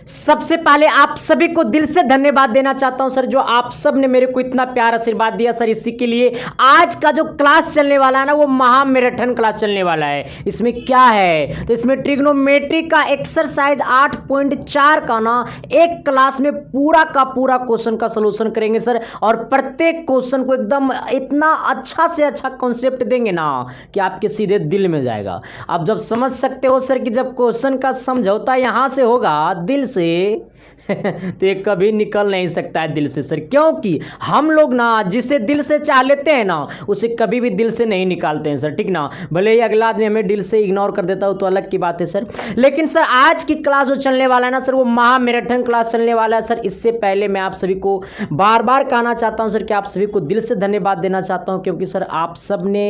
सबसे पहले आप सभी को दिल से धन्यवाद देना चाहता हूं सर, जो आप सब ने मेरे को इतना प्यार आशीर्वाद दिया सर। इसी के लिए आज का जो क्लास चलने वाला है ना, वो महामैराथन क्लास चलने वाला है। इसमें क्या है, तो इसमें ट्रिग्नोमेट्री का एक्सरसाइज 8.4 का ना एक क्लास में पूरा का पूरा क्वेश्चन का सलूशन करेंगे सर। और प्रत्येक क्वेश्चन को एकदम इतना अच्छा से अच्छा कॉन्सेप्ट देंगे ना कि आपके सीधे दिल में जाएगा। आप जब समझ सकते हो सर कि जब क्वेश्चन का समझौता यहां से होगा दिल से तो ये कभी निकल नहीं सकता है दिल से सर, क्योंकि हम लोग ना जिसे दिल से चाह लेते हैं ना उसे कभी भी दिल से नहीं निकालते हैं सर, ठीक ना। भले ही अगला आदमी हमें दिल से इग्नोर कर देता हो तो अलग की बात है सर। लेकिन सर आज की क्लास जो चलने वाला है ना सर, वो महामैराथन क्लास चलने वाला है सर। इससे पहले मैं आप सभी को बार बार कहना चाहता हूं सर कि आप सभी को दिल से धन्यवाद देना चाहता हूं, क्योंकि सर आप सब ने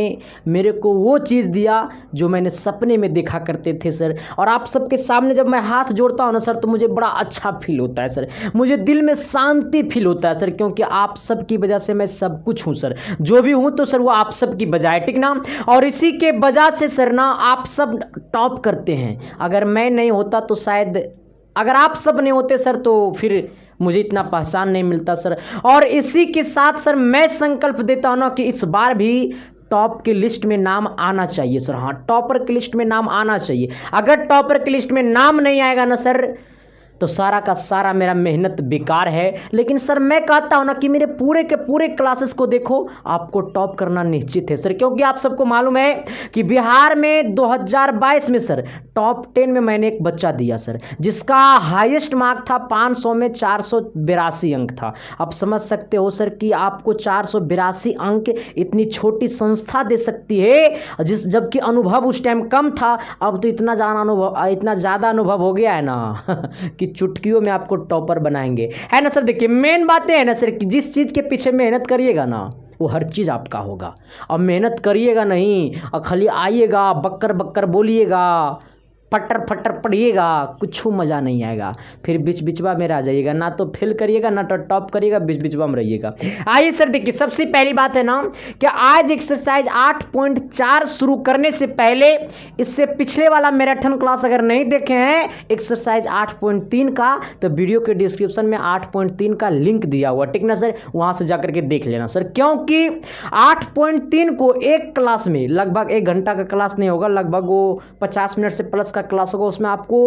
मेरे को वो चीज़ दिया जो मैंने सपने में देखा करते थे सर। और आप सबके सामने जब मैं हाथ जोड़ता हूं ना सर, तो मुझे बड़ा अच्छा फील होता है सर, मुझे दिल में शांति फील होता है सर, क्योंकि आप सब की वजह से मैं सब कुछ हूं सर। जो भी हूं तो सर वो आप सब की वजह है, ठीक ना। और इसी के वजह से सर ना आप सब टॉप करते हैं। अगर मैं नहीं होता तो शायद, अगर आप सब नहीं होते सर तो फिर मुझे इतना पहचान नहीं मिलता सर। और इसी के साथ सर मैं संकल्प देता हूं ना कि इस बार भी टॉप की लिस्ट में नाम आना चाहिए सर। हाँ, टॉपर की लिस्ट में नाम आना चाहिए। अगर टॉपर की लिस्ट में नाम नहीं आएगा ना सर, तो सारा का सारा मेरा मेहनत बेकार है। लेकिन सर मैं कहता हूं ना कि मेरे पूरे के पूरे क्लासेस को देखो, आपको टॉप करना निश्चित है सर, क्योंकि आप सबको मालूम है कि बिहार में 2022 में सर टॉप 10 में मैंने एक बच्चा दिया सर, जिसका हाईएस्ट मार्क था 500 में 482 अंक था। आप समझ सकते हो सर कि आपको 482 अंक इतनी छोटी संस्था दे सकती है, जबकि अनुभव उस टाइम कम था। अब तो इतना ज़्यादा अनुभव हो गया है ना कि चुटकियों में आपको टॉपर बनाएंगे, है ना सर। देखिए मेन बातें है ना सर कि जिस चीज़ के पीछे मेहनत करिएगा ना वो हर चीज़ आपका होगा। अब मेहनत करिएगा नहीं और खाली आइएगा बक्कर बक्कर बोलिएगा, फटर फटर पढ़िएगा, कुछ मज़ा नहीं आएगा। फिर बीच बीचवा में रह जाइएगा, ना तो फेल करिएगा ना तो टॉप करिएगा, बीच बीचवा में रहिएगा। आइए सर देखिए, सबसे पहली बात है ना कि आज एक्सरसाइज 8.4 शुरू करने से पहले इससे पिछले वाला मैराथन क्लास अगर नहीं देखे हैं एक्सरसाइज 8.3 का, तो वीडियो के डिस्क्रिप्शन में 8.3 का लिंक दिया हुआ, ठीक ना सर, वहाँ से जाकर के देख लेना सर। क्योंकि 8.3 को एक क्लास में लगभग 1 घंटा का क्लास नहीं होगा, लगभग वो 50 मिनट से प्लस का क्लास होगा। उसमें आपको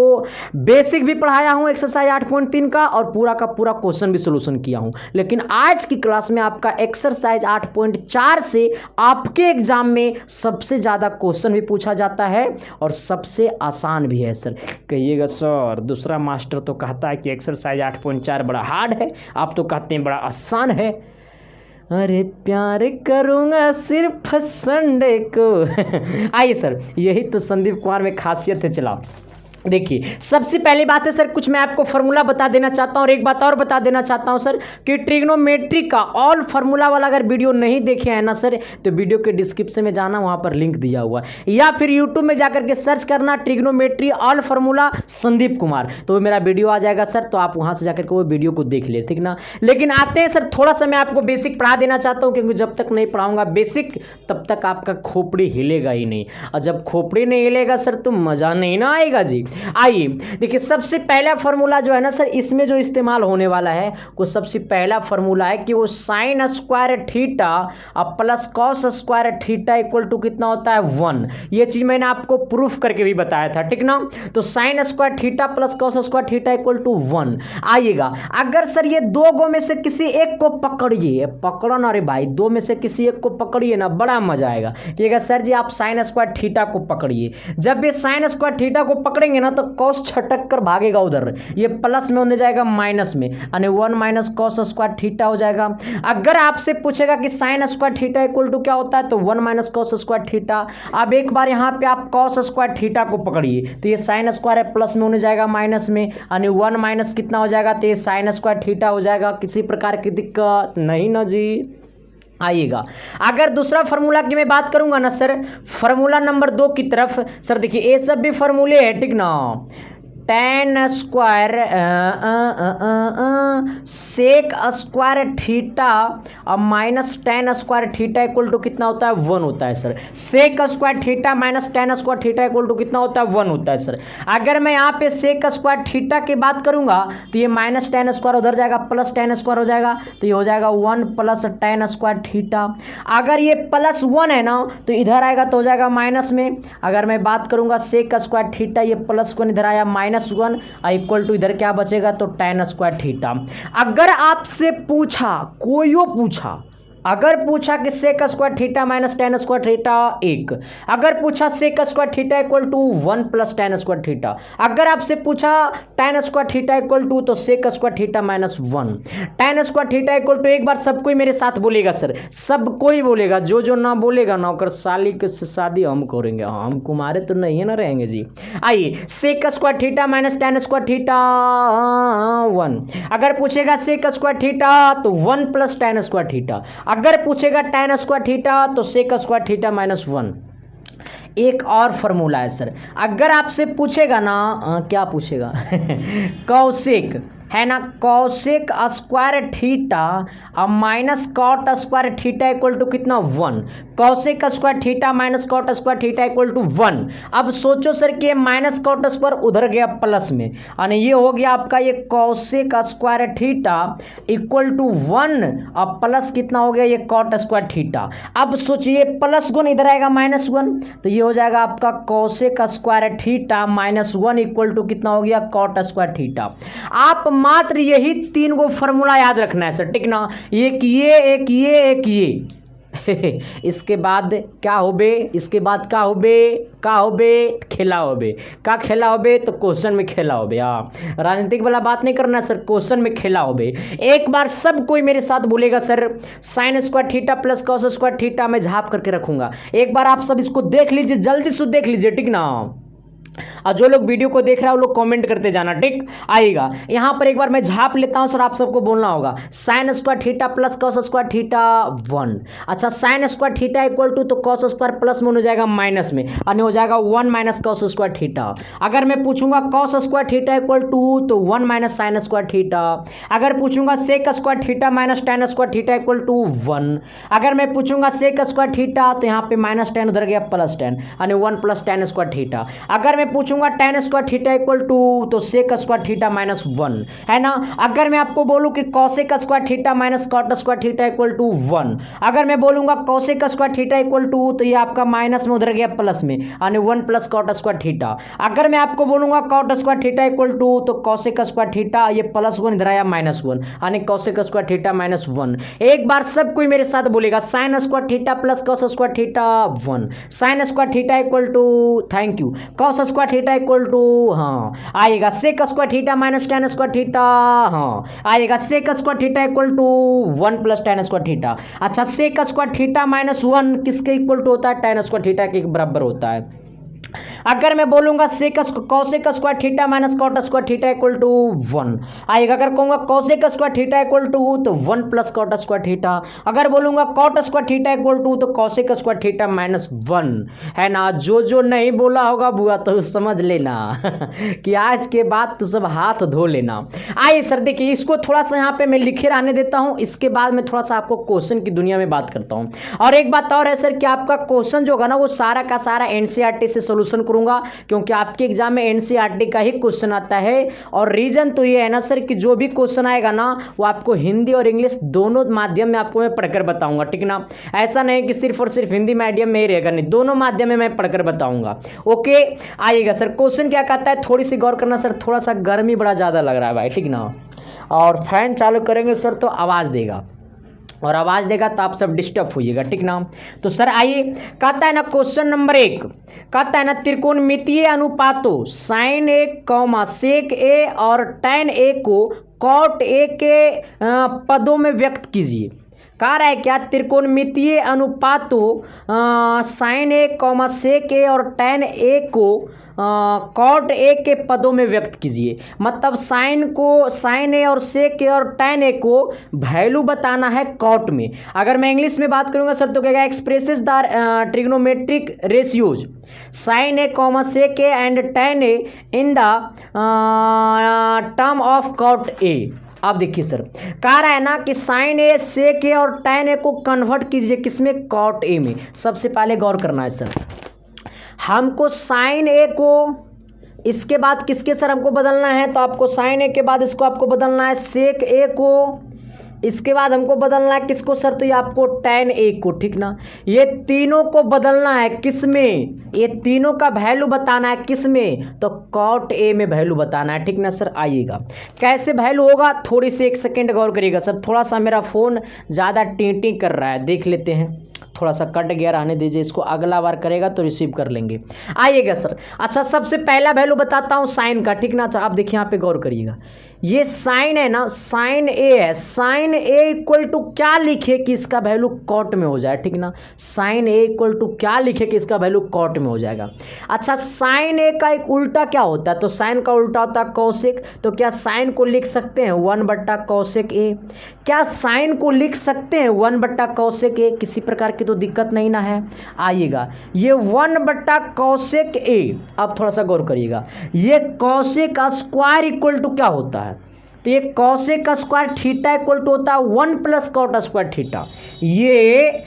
बेसिक भी पढ़ाया हूं एक्सरसाइज 8.3 का और पूरा का पूरा क्वेश्चन भी सॉल्यूशन किया हूं। लेकिन आज की क्लास में आपका एक्सरसाइज 8.4 से आपके एग्जाम में सबसे ज़्यादा क्वेश्चन भी पूछा जाता है और सबसे आसान भी है सर। कहिएगा सर दूसरा मास्टर तो कहता है कि एक्सरसाइज 8.4 बड़ा हार्ड है, आप तो कहते हैं बड़ा आसान है। अरे प्यार करूँगा सिर्फ संडे को आइए सर, यही तो संदीप कुमार में खासियत है। चला देखिए, सबसे पहली बात है सर, कुछ मैं आपको फार्मूला बता देना चाहता हूं और एक बात और बता देना चाहता हूं सर कि ट्रिग्नोमेट्री का ऑल फार्मूला वाला अगर वीडियो नहीं देखे हैं ना सर, तो वीडियो के डिस्क्रिप्शन में जाना, वहां पर लिंक दिया हुआ है, या फिर यूट्यूब में जाकर के सर्च करना trigonometry all formula Sandeep Kumar, तो वो मेरा वीडियो आ जाएगा सर। तो आप वहां से जाकर के वो वीडियो को देख ले, ठीक ना। लेकिन आते हैं सर, थोड़ा सा मैं आपको बेसिक पढ़ा देना चाहता हूँ, क्योंकि जब तक नहीं पढ़ाऊंगा बेसिक तब तक आपका खोपड़ी हिलेगा ही नहीं, और जब खोपड़ी नहीं हिलेगा सर तो मजा नहीं ना आएगा जी। आइए देखिए, सबसे पहला फार्मूला जो है ना सर, इसमें जो इस्तेमाल होने वाला है वो सबसे पहला फार्मूला है कि वो साइन स्क्वायर थीटा और plus cos square theta equal to कितना होता है 1। ये चीज मैंने आपको प्रूफ करके भी बताया था, ठीक ना। तो sine square theta plus cos square theta equal to 1 आइएगा। अगर सर ये दो गो में से किसी एक को पकड़िए, पकड़ो ना रे भाई, दो में से किसी एक को पकड़िए ना, बड़ा मजा आएगा। ठीक है सर जी, आप साइन स्क्वायर थीटा को पकड़िए। जब भी साइन स्क्वायर थीटा को पकड़ेंगे ना तो कॉस छटक कर भागेगा उधर, ये प्लस में होने जाएगा माइनस में, यानी 1 माइनस कॉस स्क्वायर थीटा हो जाएगा। अगर आपसे पूछेगा कि sine square theta equal to क्या होता है, तो 1 माइनस कॉस स्क्वायर थीटा। अब एक बार यहाँ पे आप कॉस स्क्वायर थीटा को पकड़िए, तो ये साइन स्क्वायर है, प्लस में होने जाएगा माइनस में, यानी 1 माइनस कितना हो जाएगा, तो ये साइन स्क्वायर थीटा हो जाएगा। किसी प्रकार की दिक्कत नहीं ना जी। आइएगा, अगर दूसरा फार्मूला की मैं बात करूंगा ना सर, फार्मूला नंबर 2 की तरफ, सर देखिए ये सब भी फार्मूले हैं, ठीक ना। Tan square sec square theta और minus tan square theta equal to कितना होता है 1 होता है sir. Sec square theta minus tan square theta equal to कितना होता है 1 होता है सर। अगर मैं यहाँ पे सेक स्क्वायर थीटा की बात करूंगा तो ये माइनस टेन स्क्वायर उधर जाएगा प्लस टेन स्क्वायर हो जाएगा, तो ये हो जाएगा 1 प्लस टेन स्क्वायर थीटा। अगर ये प्लस 1 है ना तो इधर आएगा तो हो जाएगा माइनस में। अगर मैं बात करूंगा सेक स्क्वायर थीटा, ये प्लस 1 इधर आया माइनस 1 इक्वल टू इधर क्या बचेगा तो टेन स्क्वायर थीटा। अगर आपसे पूछा अगर पूछा कि sec square theta minus tan square theta 1, अगर पूछा sec square theta equal to 1 plus tan square theta, अगर आपसे पूछा tan square theta equal to तो sec square theta minus 1, tan square theta equal to, एक बार सब कोई मेरे साथ बोलेगा सर, सब कोई बोलेगा, जो ना बोलेगा ना ओकर साली के शादी हम करेंगे, हम कुमारे तो नहीं है ना रहेंगे जी। आइए sec square theta minus tan square theta 1, अगर पूछेगा सेक स्क्वायर थीटा तो 1 प्लस टेन स्क्वायर थीटा, अगर पूछेगा टेन स्क्वायर थीटा तो सेक स्क्वायर थीटा माइनस 1। एक और फॉर्मूला है सर, अगर आपसे पूछेगा ना क्या पूछेगा कौशिक है ना, कौशिक स्क्वायर थीटा और minus cot square theta equal to कितना 1, cosec square theta minus cot square theta equal to 1। अब सोचो सर कि ये माइनस कॉट स्क्वायर उधर गया प्लस में, और ये हो गया आपका ये cosec square theta equal to 1 और प्लस कितना हो गया ये कॉट स्क्वायर थीटा। अब सोचिए प्लस 1 इधर आएगा माइनस 1, तो ये हो जाएगा आपका cosec square theta minus 1 equal to कितना हो गया कॉट स्क्वायर थीटा। आप मात्र यही 3 गो फॉर्मूला याद रखना है सर, ठीक ना, एक ये इसके बाद क्या होबे, इसके बाद का होबे खेला होबे, का खेला होबे तो क्वेश्चन में खेला होबे। हाँ राजनीतिक वाला बात नहीं करना सर, क्वेश्चन में खेला होबे। एक बार सब कोई मेरे साथ बोलेगा sir sign square theta plus cos square theta में झाप करके रखूंगा। एक बार आप सब इसको देख लीजिए, जल्दी से देख लीजिए, ठीक ना, और जो लोग वीडियो को देख रहा है वो लोग कमेंट करते जाना, ठीक आएगा। यहां पर एक बार मैं झाप लेता हूं सर, आप सबको बोलना होगा sine square theta plus cos square theta 1। अच्छा sine square theta equal to तो कॉस स्क्वायर प्लस में हो जाएगा माइनस में, और हो जाएगा 1 माइनस कॉस स्क्वायर थीटा। अगर मैं पूछूंगा cos square theta equal to तो 1 माइनस साइन स्क्वायर थीटा। अगर पूछूंगा sec square theta minus tan square theta equal to 1। अगर मैं पूछूंगा सेक स्क्वायर थीटा तो यहाँ पे माइनस टेन उधर गया प्लस टेन, यानी 1 प्लस टेन स्क्वायर थीटा। अगर मैं पूछूंगा tan square theta equal to तो सेक स्क्वायर थीटा माइनस 1 है ना। अगर मैं आपको बोलूं कि cosec square theta minus cot square theta equal to 1, अगर मैं बोलूंगा cosec square theta equal to तो ये आपका माइनस में उधर गया प्लस में, यानी 1 प्लस कॉट स्क्वायर थीटा। अगर मैं आपको बोलूंगा cot square theta equal to तो कॉसेक स्क्वायर थीटा, ये प्लस 1 इधर आया माइनस 1, यानी कॉसेक स्क्वायर थीटा माइनस 1। एक बार सब कोई मेरे साथ बोलेगा sine square theta plus cos square theta 1, sine square theta equal to thank you cos square theta equal to हाँ आएगा sec square theta minus tan square theta, हाँ आएगा sec square theta equal to 1 plus tan square theta. अच्छा sec square theta minus 1 किसके equal to होता है, ten square theta के बराबर होता है। अगर मैं बोलूंगा sec cosec square theta minus cot square theta equal to 1 आएगा। अगर कहूंगा cosec square theta equal to तो 1 प्लस कॉट स्क्वायर थीटा। अगर बोलूंगा cot square theta equal to तो कॉसेक स्क्वायर थीटा माइनस 1 है ना। जो नहीं बोला होगा बुआ तो समझ लेना कि आज के बाद तो सब हाथ धो लेना। आइए सर देखिए इसको थोड़ा सा यहाँ पे मैं लिखे रहने देता हूँ, इसके बाद मैं थोड़ा सा आपको क्वेश्चन की दुनिया में बात करता हूँ। और एक बात और है सर कि आपका क्वेश्चन जो होगा ना वो सारा का सारा एनसीईआरटी से सोल्यूशन करूंगा, क्योंकि आपके एग्जाम में एनसीईआरटी का ही क्वेश्चन आता है। और रीजन तो ये है ना सर कि जो भी क्वेश्चन आएगा ना वो आपको हिंदी और इंग्लिश दोनों माध्यम में आपको मैं पढ़कर बताऊंगा, ठीक ना। ऐसा नहीं कि सिर्फ और सिर्फ हिंदी मीडियम में ही रहेगा, नहीं दोनों माध्यम में मैं पढ़कर बताऊंगा। ओके आइएगा सर क्वेश्चन क्या कहता है, थोड़ी सी गौर करना सर, थोड़ा सा गर्मी बड़ा ज़्यादा लग रहा है भाई, ठीक ना। और फैन चालू करेंगे सर तो आवाज़ देगा, और आवाज़ देगा तो आप सब डिस्टर्ब होइएगा, ठीक ना। तो सर आइए कहता है ना क्वेश्चन नंबर 1 कहता है ना त्रिकोणमितीय अनुपातों साइन ए कॉमा सेक ए और टैन ए को कॉट ए के पदों में व्यक्त कीजिए। कह रहा है क्या, त्रिकोणमितीय अनुपातों साइन ए कॉमा सेक ए और टैन ए को कॉट ए के पदों में व्यक्त कीजिए। मतलब साइन ए और सेक ए और टैन ए को वैल्यू बताना है कॉट में। अगर मैं इंग्लिश में बात करूंगा सर तो क्या expresses the trigonometric ratios sine A comma sec A and tan A in the term of cot A. अब देखिए सर, कह रहा है ना कि साइन ए सेक ए और टैन ए को कन्वर्ट कीजिए किसमें, कॉट ए में। सबसे पहले गौर करना है सर, हमको साइन ए को इसके बाद किसके सर हमको बदलना है, तो आपको साइन ए के बाद इसको आपको बदलना है सेक ए को, इसके बाद हमको बदलना है किसको सर, तो ये आपको टैन ए को, ठीक ना। ये तीनों को बदलना है किसमें, ये तीनों का वैल्यू बताना है किसमें, तो कॉट ए में वैल्यू बताना है, ठीक ना सर। आइएगा कैसे वैल्यू होगा, थोड़ी सी एक सेकेंड गौर करिएगा सर। थोड़ा सा मेरा फ़ोन ज़्यादा टी कर रहा है, देख लेते हैं, थोड़ा सा कट गया, रहने दीजिए इसको, अगला बार करेगा तो रिसीव कर लेंगे। आइएगा सर, अच्छा सबसे पहला वैल्यू बताता हूँ साइन का, ठीक ना। अच्छा आप देखिए यहाँ पे गौर करिएगा, ये साइन है ना, साइन ए है, साइन ए इक्वल टू क्या लिखे कि इसका वैल्यू कॉट में हो जाए, ठीक ना। साइन ए इक्वल टू क्या लिखे कि इसका वैल्यू कॉट में हो जाएगा। अच्छा साइन ए का एक उल्टा क्या होता है, तो साइन का उल्टा होता है कौशिक, तो क्या साइन को लिख सकते हैं 1/कौशिक ए, क्या साइन को लिख सकते हैं 1/कौशिक ए, किसी प्रकार की तो दिक्कत नहीं ना है। आइएगा ये 1/कौशिक ए, अब थोड़ा सा गौर करिएगा, ये कौशिक स्क्वायर इक्वल टू क्या होता है, तो ये cosec square theta equal to होता है 1 + कॉट स्क्वायर थीटा। ये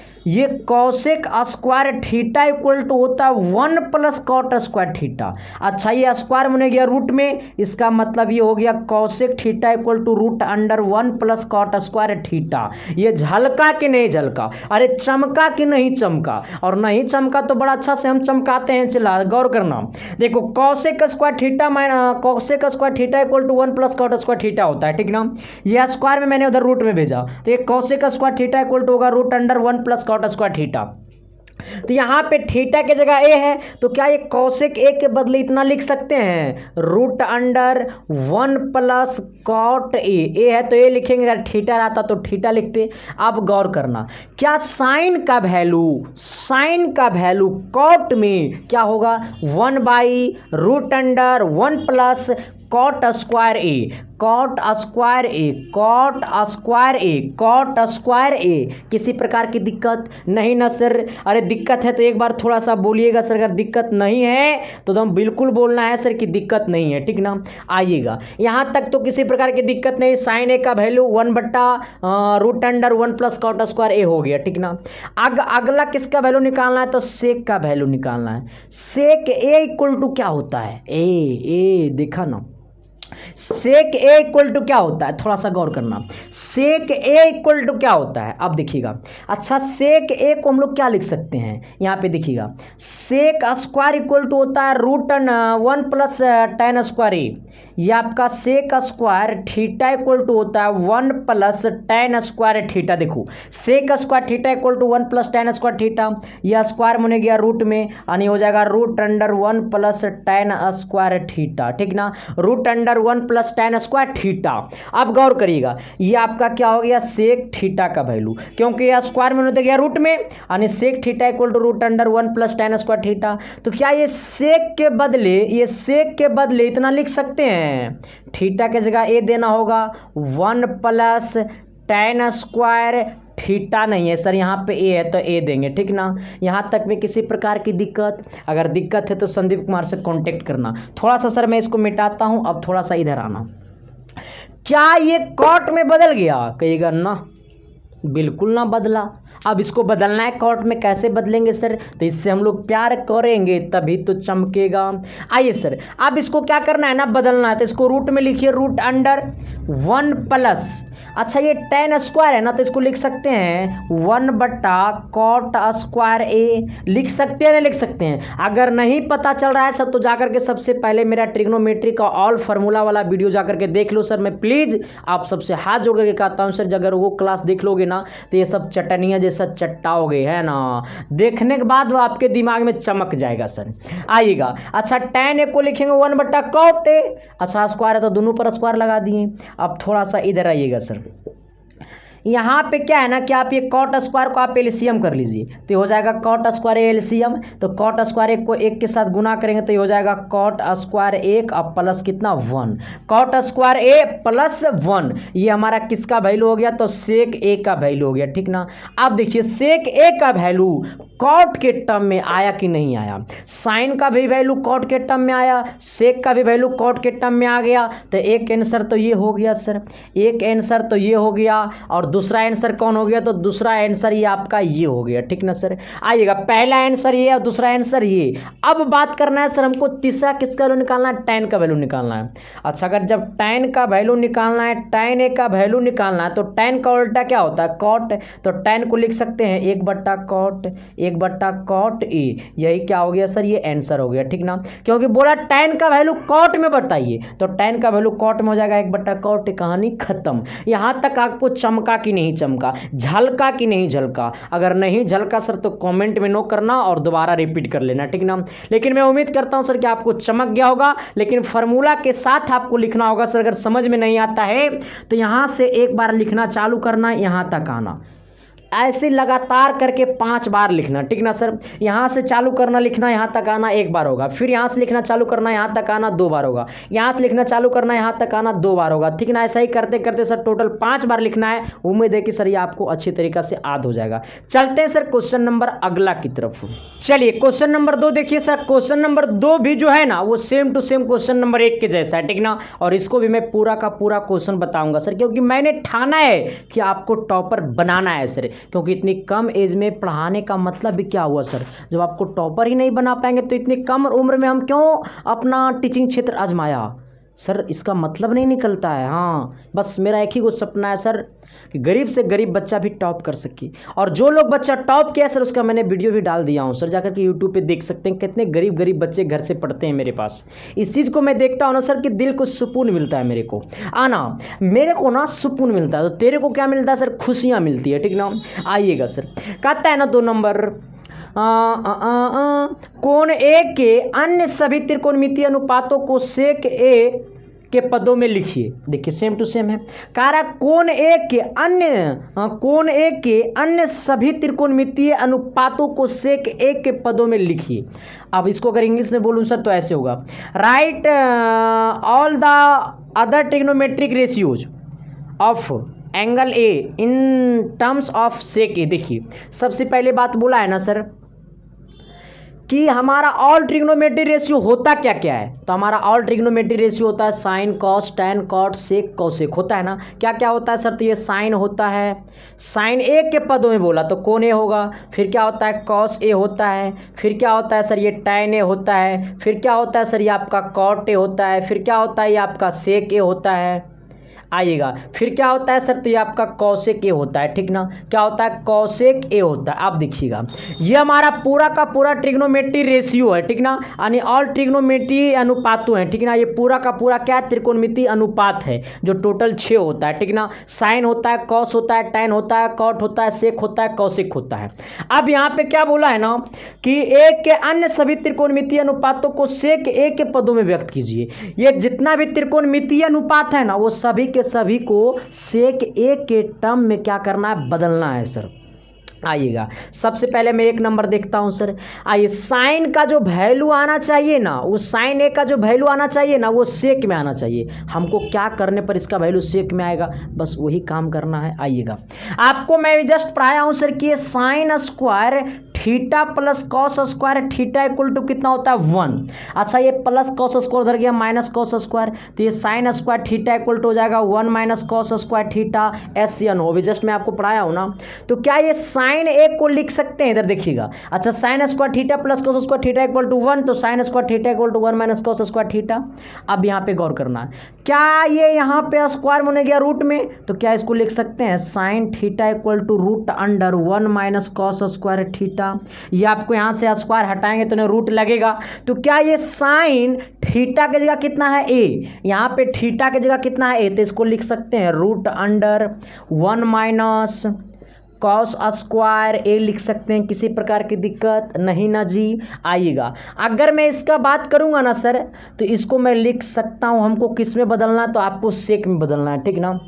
cosec square theta equal to होता है 1 + कॉट स्क्वायर थीटा। अच्छा ये स्क्वायर बन गया रूट में, इसका मतलब ये हो गया cosec theta equal to √1 + cot square theta. ये झलका कि नहीं झलका, अरे चमका कि नहीं चमका, और नहीं चमका तो बड़ा अच्छा से हम चमकाते हैं। चला गौर करना, देखो cosec square theta equal to 1 + cot square theta होता है, ठीक ना। ये स्क्वायर में मैंने उधर रूट में भेजा, तो ये cosec square theta equal to होगा √1 + कॉट स्क्वायर थीटा। तो यहाँ पे थीटा के जगह ए है, तो क्या ये कौशिक ए के बदले इतना लिख सकते हैं √1 + कॉट ए है तो ए लिखेंगे, अगर थीटा रहता तो थीटा लिखते। अब गौर करना, क्या साइन का वैल्यू कॉट में क्या होगा 1/√1 + कॉट स्क्वायर ए। किसी प्रकार की दिक्कत नहीं ना सर, अरे दिक्कत है तो एक बार थोड़ा सा बोलिएगा सर, अगर दिक्कत नहीं है तो हम बिल्कुल बोलना है सर कि दिक्कत नहीं है, ठीक ना। आइएगा यहाँ तक तो किसी प्रकार की दिक्कत नहीं, साइन ए का वैल्यू 1/√1 + कॉट स्क्वायर ए हो गया, ठीक ना। अगला किसका वैल्यू निकालना है, तो सेक का वैल्यू निकालना है। सेक ए इक्वल टू क्या होता है, ए देखा ना, सेक ए इक्वल टू क्या होता है, थोड़ा सा गौर करना, सेक ए इक्वल टू क्या होता है। अब देखिएगा, अच्छा सेक ए को हम लोग क्या लिख सकते हैं, यहाँ पे देखिएगा सेक स्क्वायर इक्वल टू होता है √1 + tan स्क्वायर ए। ये आपका sec square theta equal to होता है 1 + tan स्क्वायर थीटा। देखो sec square theta equal to 1 + tan square theta, यह स्क्वायर बने गया रूट में, यानी हो जाएगा √1 + tan स्क्वायर थीटा, ठीक ना। √1 + tan स्क्वायर थीटा। अब गौर करिएगा, ये आपका क्या हो गया सेक थीटा का वैल्यू, क्योंकि यह स्क्वायर में होता गया रूट में, यानी sec theta equal to √1 + tan square theta. तो क्या ये सेक के बदले इतना लिख सकते हैं, थीटा के जगह ए देना होगा 1 + tan स्क्वायर थीटा नहीं है सर, यहाँ पे ए है तो ए देंगे, ठीक ना। यहाँ तक में किसी प्रकार की दिक्कत, अगर दिक्कत है तो संदीप कुमार से कांटेक्ट करना। थोड़ा सा सर मैं इसको मिटाता हूँ, अब थोड़ा सा इधर आना। क्या ये कॉट में बदल गया, कहिएगा ना, बिल्कुल ना बदला। अब इसको बदलना है कॉट में, कैसे बदलेंगे सर, तो इससे हम लोग प्यार करेंगे तभी तो चमकेगा। आइए सर, अब इसको क्या करना है ना, बदलना है, तो इसको रूट में लिखिए √1 + अच्छा ये tan स्क्वायर है ना, तो इसको लिख सकते हैं 1/कॉट स्क्वायर ए। लिख सकते हैं, नहीं लिख सकते हैं। अगर नहीं पता चल रहा है सर तो जाकर के सबसे पहले मेरा ट्रिग्नोमेट्री का ऑल फार्मूला वाला वीडियो जाकर के देख लो सर। मैं प्लीज़ आप सबसे हाथ जोड़ करके कहता हूँ सर, अगर वो क्लास देख लोगे ना तो ये सब चटनियाँ जैसा चट्टाओगे, है ना, देखने के बाद वो आपके दिमाग में चमक जाएगा सर। आइएगा, अच्छा tan ए को लिखेंगे 1/कॉट ए। अच्छा स्क्वायर है तो दोनों पर स्क्वायर लगा दिए। अब थोड़ा सा इधर आइएगा सर, यहाँ पे क्या है ना कि आप ये कॉट स्क्वायर को आप एलसीएम कर लीजिए, तो ये हो जाएगा कॉट स्क्वायर एलसीएम। तो कॉट स्क्वायर एक को एक के साथ गुना करेंगे तो ये हो जाएगा कॉट स्क्वायर एक अब प्लस कितना 1, कॉट स्क्वायर ए प्लस 1। ये हमारा किसका वैल्यू हो गया, तो सेक ए का वैल्यू हो गया, ठीक ना। अब देखिए सेक ए का वैल्यू कॉट के टर्म में आया कि नहीं आया, साइन का भी वैल्यू कॉट के टर्म में आया, सेक का भी वैल्यू कॉट के टर्म में आ गया। तो एक आंसर तो ये हो गया सर, एक आंसर तो ये हो गया, और दूसरा आंसर कौन हो गया, तो दूसरा आंसर ये आपका ये हो गया, ठीक ना सर। आइएगा पहला आंसर ये और दूसरा आंसर ये। अब बात करना है सर हमको तीसरा किसका वैल्यू निकालना है, tan का वैल्यू निकालना है। अच्छा अगर जब tan का वैल्यू निकालना है, tan ए का वैल्यू निकालना है, तो tan का उल्टा क्या होता है, cot। तो tan को लिख सकते हैं 1/cot, 1/cot ए, यही क्या हो गया सर, ये आंसर हो गया, ठीक ना। क्योंकि बोला tan का वैल्यू cot में बताइए, तो tan का वैल्यू cot में हो जाएगा 1/cot, कहानी खत्म। यहां तक आपको चमका कि नहीं चमका, झलका कि नहीं झलका, अगर नहीं झलका सर तो कमेंट में नो करना और दोबारा रिपीट कर लेना, ठीक ना। लेकिन मैं उम्मीद करता हूं सर कि आपको चमक गया होगा, लेकिन फार्मूला के साथ आपको लिखना होगा सर। अगर समझ में नहीं आता है तो यहां से एक बार लिखना चालू करना, यहां तक आना, ऐसे लगातार करके 5 बार लिखना, ठीक ना सर। यहाँ से चालू करना लिखना, यहाँ तक आना 1 बार होगा, फिर यहाँ से लिखना चालू करना, यहाँ तक आना 2 बार होगा, यहाँ से लिखना चालू करना, यहाँ तक आना 2 बार होगा, ठीक ना। ऐसा ही करते करते सर टोटल 5 बार लिखना है। उम्मीद है कि सर ये आपको अच्छी तरीके से याद हो जाएगा। चलते हैं सर क्वेश्चन नंबर अगला की तरफ। चलिए क्वेश्चन नंबर 2 देखिए सर, क्वेश्चन नंबर 2 भी जो है ना वो same to same question number 1 के जैसा है, ठीक ना। और इसको भी मैं पूरा का पूरा क्वेश्चन बताऊंगा सर, क्योंकि मैंने ठाना है कि आपको टॉपर बनाना है सर। क्योंकि इतनी कम एज में पढ़ाने का मतलब भी क्या हुआ सर, जब आपको टॉपर ही नहीं बना पाएंगे तो इतनी कम उम्र में हम क्यों अपना टीचिंग क्षेत्र आजमाया सर, इसका मतलब नहीं निकलता है। हाँ बस मेरा एक ही वो सपना है सर कि गरीब से गरीब बच्चा भी टॉप कर सके। और जो लोग बच्चा टॉप किया सर उसका मैंने वीडियो भी डाल दिया हूँ सर, जाकर के यूट्यूब पे देख सकते हैं कितने गरीब गरीब बच्चे घर से पढ़ते हैं मेरे पास। इस चीज़ को मैं देखता हूँ ना सर कि दिल को सुकून मिलता है, मेरे को मेरे को ना सुकून मिलता है। तो तेरे को क्या मिलता है सर, खुशियाँ मिलती है, ठीक ना। आइएगा सर, कहता है ना 2 नंबर कोण ए के अन्य सभी त्रिकोणमितीय अनुपातों को सेक ए के पदों में लिखिए। देखिए सेम टू सेम है, कह रहा कोण ए के अन्य सभी त्रिकोणमितीय अनुपातों को सेक ए के पदों में लिखिए। अब इसको अगर इंग्लिश में बोलूँ सर तो ऐसे होगा, write all the other trigonometric ratios of angle A in terms of sec A. देखिए सबसे पहले बात बोला है ना सर कि हमारा ऑल ट्रिग्नोमेट्री रेशियो होता क्या क्या है, तो हमारा ऑल ट्रिग्नोमेट्री रेशियो होता है sine cos tan cot sec cosec होता है ना। क्या क्या होता है सर, तो ये साइन होता है, साइन ए के पदों में बोला तो कोण ए होगा, फिर क्या होता है कॉस ए होता है, फिर क्या होता है सर ये टैन ए होता है, फिर क्या होता है सर ये आपका कॉट ए होता है, फिर क्या होता है ये आपका सेक ए होता है। आइएगा फिर क्या होता है सर, तो ये आपका कॉसेक ए होता है, ठीक ना। क्या होता है, कॉसेक ए होता है। आप देखिएगा ये हमारा पूरा का पूरा ट्रिग्नोमेट्री रेशियो है, ठीक ना, यानी ऑल ट्रिग्नोमेट्री अनुपातों हैं, ठीक ना। ये पूरा का पूरा क्या है, त्रिकोणमितीय अनुपात है जो टोटल 6 होता है, ठीक ना। साइन होता है, कॉस होता है, टैन होता है, कॉट होता है, सेक होता है, कॉसेक होता है। अब यहाँ पे क्या बोला है ना कि ए के अन्य सभी त्रिकोणमितीय अनुपातों को सेक ए के पदों में व्यक्त कीजिए। ये जितना भी त्रिकोणमितीय अनुपात है ना वो सभी को सेक ए के टर्म में क्या करना है, बदलना है सर। आइएगा सबसे पहले मैं 1 नंबर देखता हूं सर। आइए साइन का जो वैल्यू आना चाहिए ना, वो साइन ए का जो वैल्यू आना चाहिए ना वो सेक में आना चाहिए। हमको क्या करने पर इसका वैल्यू सेक में आएगा, बस वही काम करना है। आइएगा आपको मैं जस्ट पढ़ाया हूं सर कि ये sine square theta plus cos square theta equal to कितना होता है 1। अच्छा ये प्लस कॉस स्क्वायर उधर गया माइनस कॉस स्क्वायर, तो ये sine square theta equal to हो जाएगा 1 minus cos square theta SCN हो। अभी जस्ट मैं आपको पढ़ाया हूं ना, तो क्या ये साइन ए को लिख सकते हैं, इधर देखिएगा। अच्छा sine square theta plus cos square theta equal to 1, तो sine square theta equal to 1 minus cos square theta. अब यहाँ पे गौर करना है, क्या ये यहाँ पे स्क्वायर में गया रूट में, तो क्या इसको लिख सकते हैं sine theta equal to root under 1 minus cos square theta. ये आपको यहाँ से स्क्वायर हटाएंगे तो रूट लगेगा, तो क्या ये साइन थीटा की जगह कितना है ए, यहाँ पे थीटा की जगह कितना है ए, तो इसको लिख सकते हैं root under 1 minus cos square A लिख सकते हैं। किसी प्रकार की दिक्कत नहीं ना जी। आइएगा अगर मैं इसका बात करूंगा ना सर, तो इसको मैं लिख सकता हूं, हमको किस में बदलना है, तो आपको सेक में बदलना है, ठीक ना।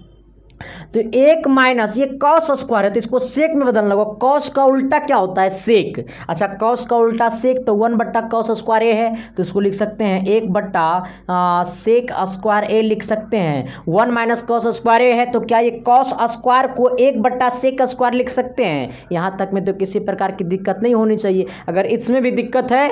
तो एक माइनस ये कॉस स्क्वायर है तो इसको सेक में बदलना होगा। कॉस का उल्टा क्या होता है? सेक। अच्छा, कॉस का उल्टा सेक, तो 1 बट्टा कॉस स्क्वायर ए है तो इसको लिख सकते हैं 1 बट्टा सेक स्क्वायर ए लिख सकते हैं। 1 माइनस कॉस स्क्वायर ए है तो क्या ये कॉस स्क्वायर को 1 बट्टा सेक स्क्वायर लिख सकते हैं। यहाँ तक में तो किसी प्रकार की दिक्कत नहीं होनी चाहिए। अगर इसमें भी दिक्कत है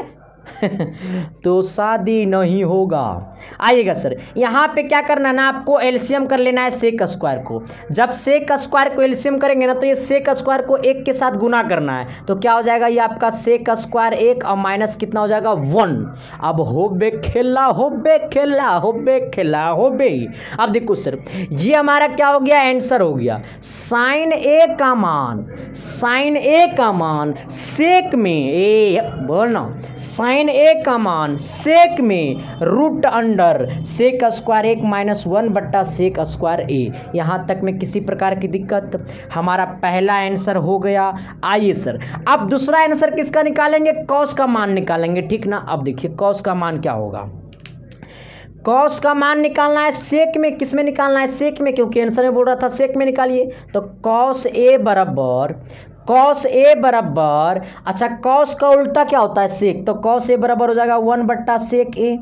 तो शादी नहीं होगा। आइएगा सर, यहाँ पे क्या करना है ना, आपको एलसीएम कर लेना है सेक स्क्वायर को। जब सेक स्क्वायर को एलसीएम करेंगे ना तो ये सेक स्क्वायर को 1 के साथ गुना करना है तो क्या हो जाएगा, ये आपका सेक स्क्वायर 1 और माइनस कितना हो जाएगा 1। अब होबे खेला होबे खेला होबे खेला होबे। अब देखो सर, ये हमारा क्या हो गया, आंसर हो गया। साइन ए का मान, साइन ए का मान सेक में ए बोलना, साइन ए का मान सेक में root under sec square 1 minus 1 बट्टा सेक स्क्वायर ए। यहाँ तक में किसी प्रकार की दिक्कत, हमारा पहला आंसर हो गया। आइए सर, अब दूसरा आंसर किसका निकालेंगे, कॉस का मान निकालेंगे, ठीक ना। अब देखिए कॉस का मान क्या होगा, कॉस का मान निकालना है सेक में, किस में निकालना है, सेक में, क्योंकि आंसर में बोल रहा था सेक में निकालिए। तो कॉस ए बराबर, कॉस ए बराबर, अच्छा कॉस का उल्टा क्या होता है सेक, तो कॉस ए बराबर हो जाएगा 1 बट्टा सेक ए।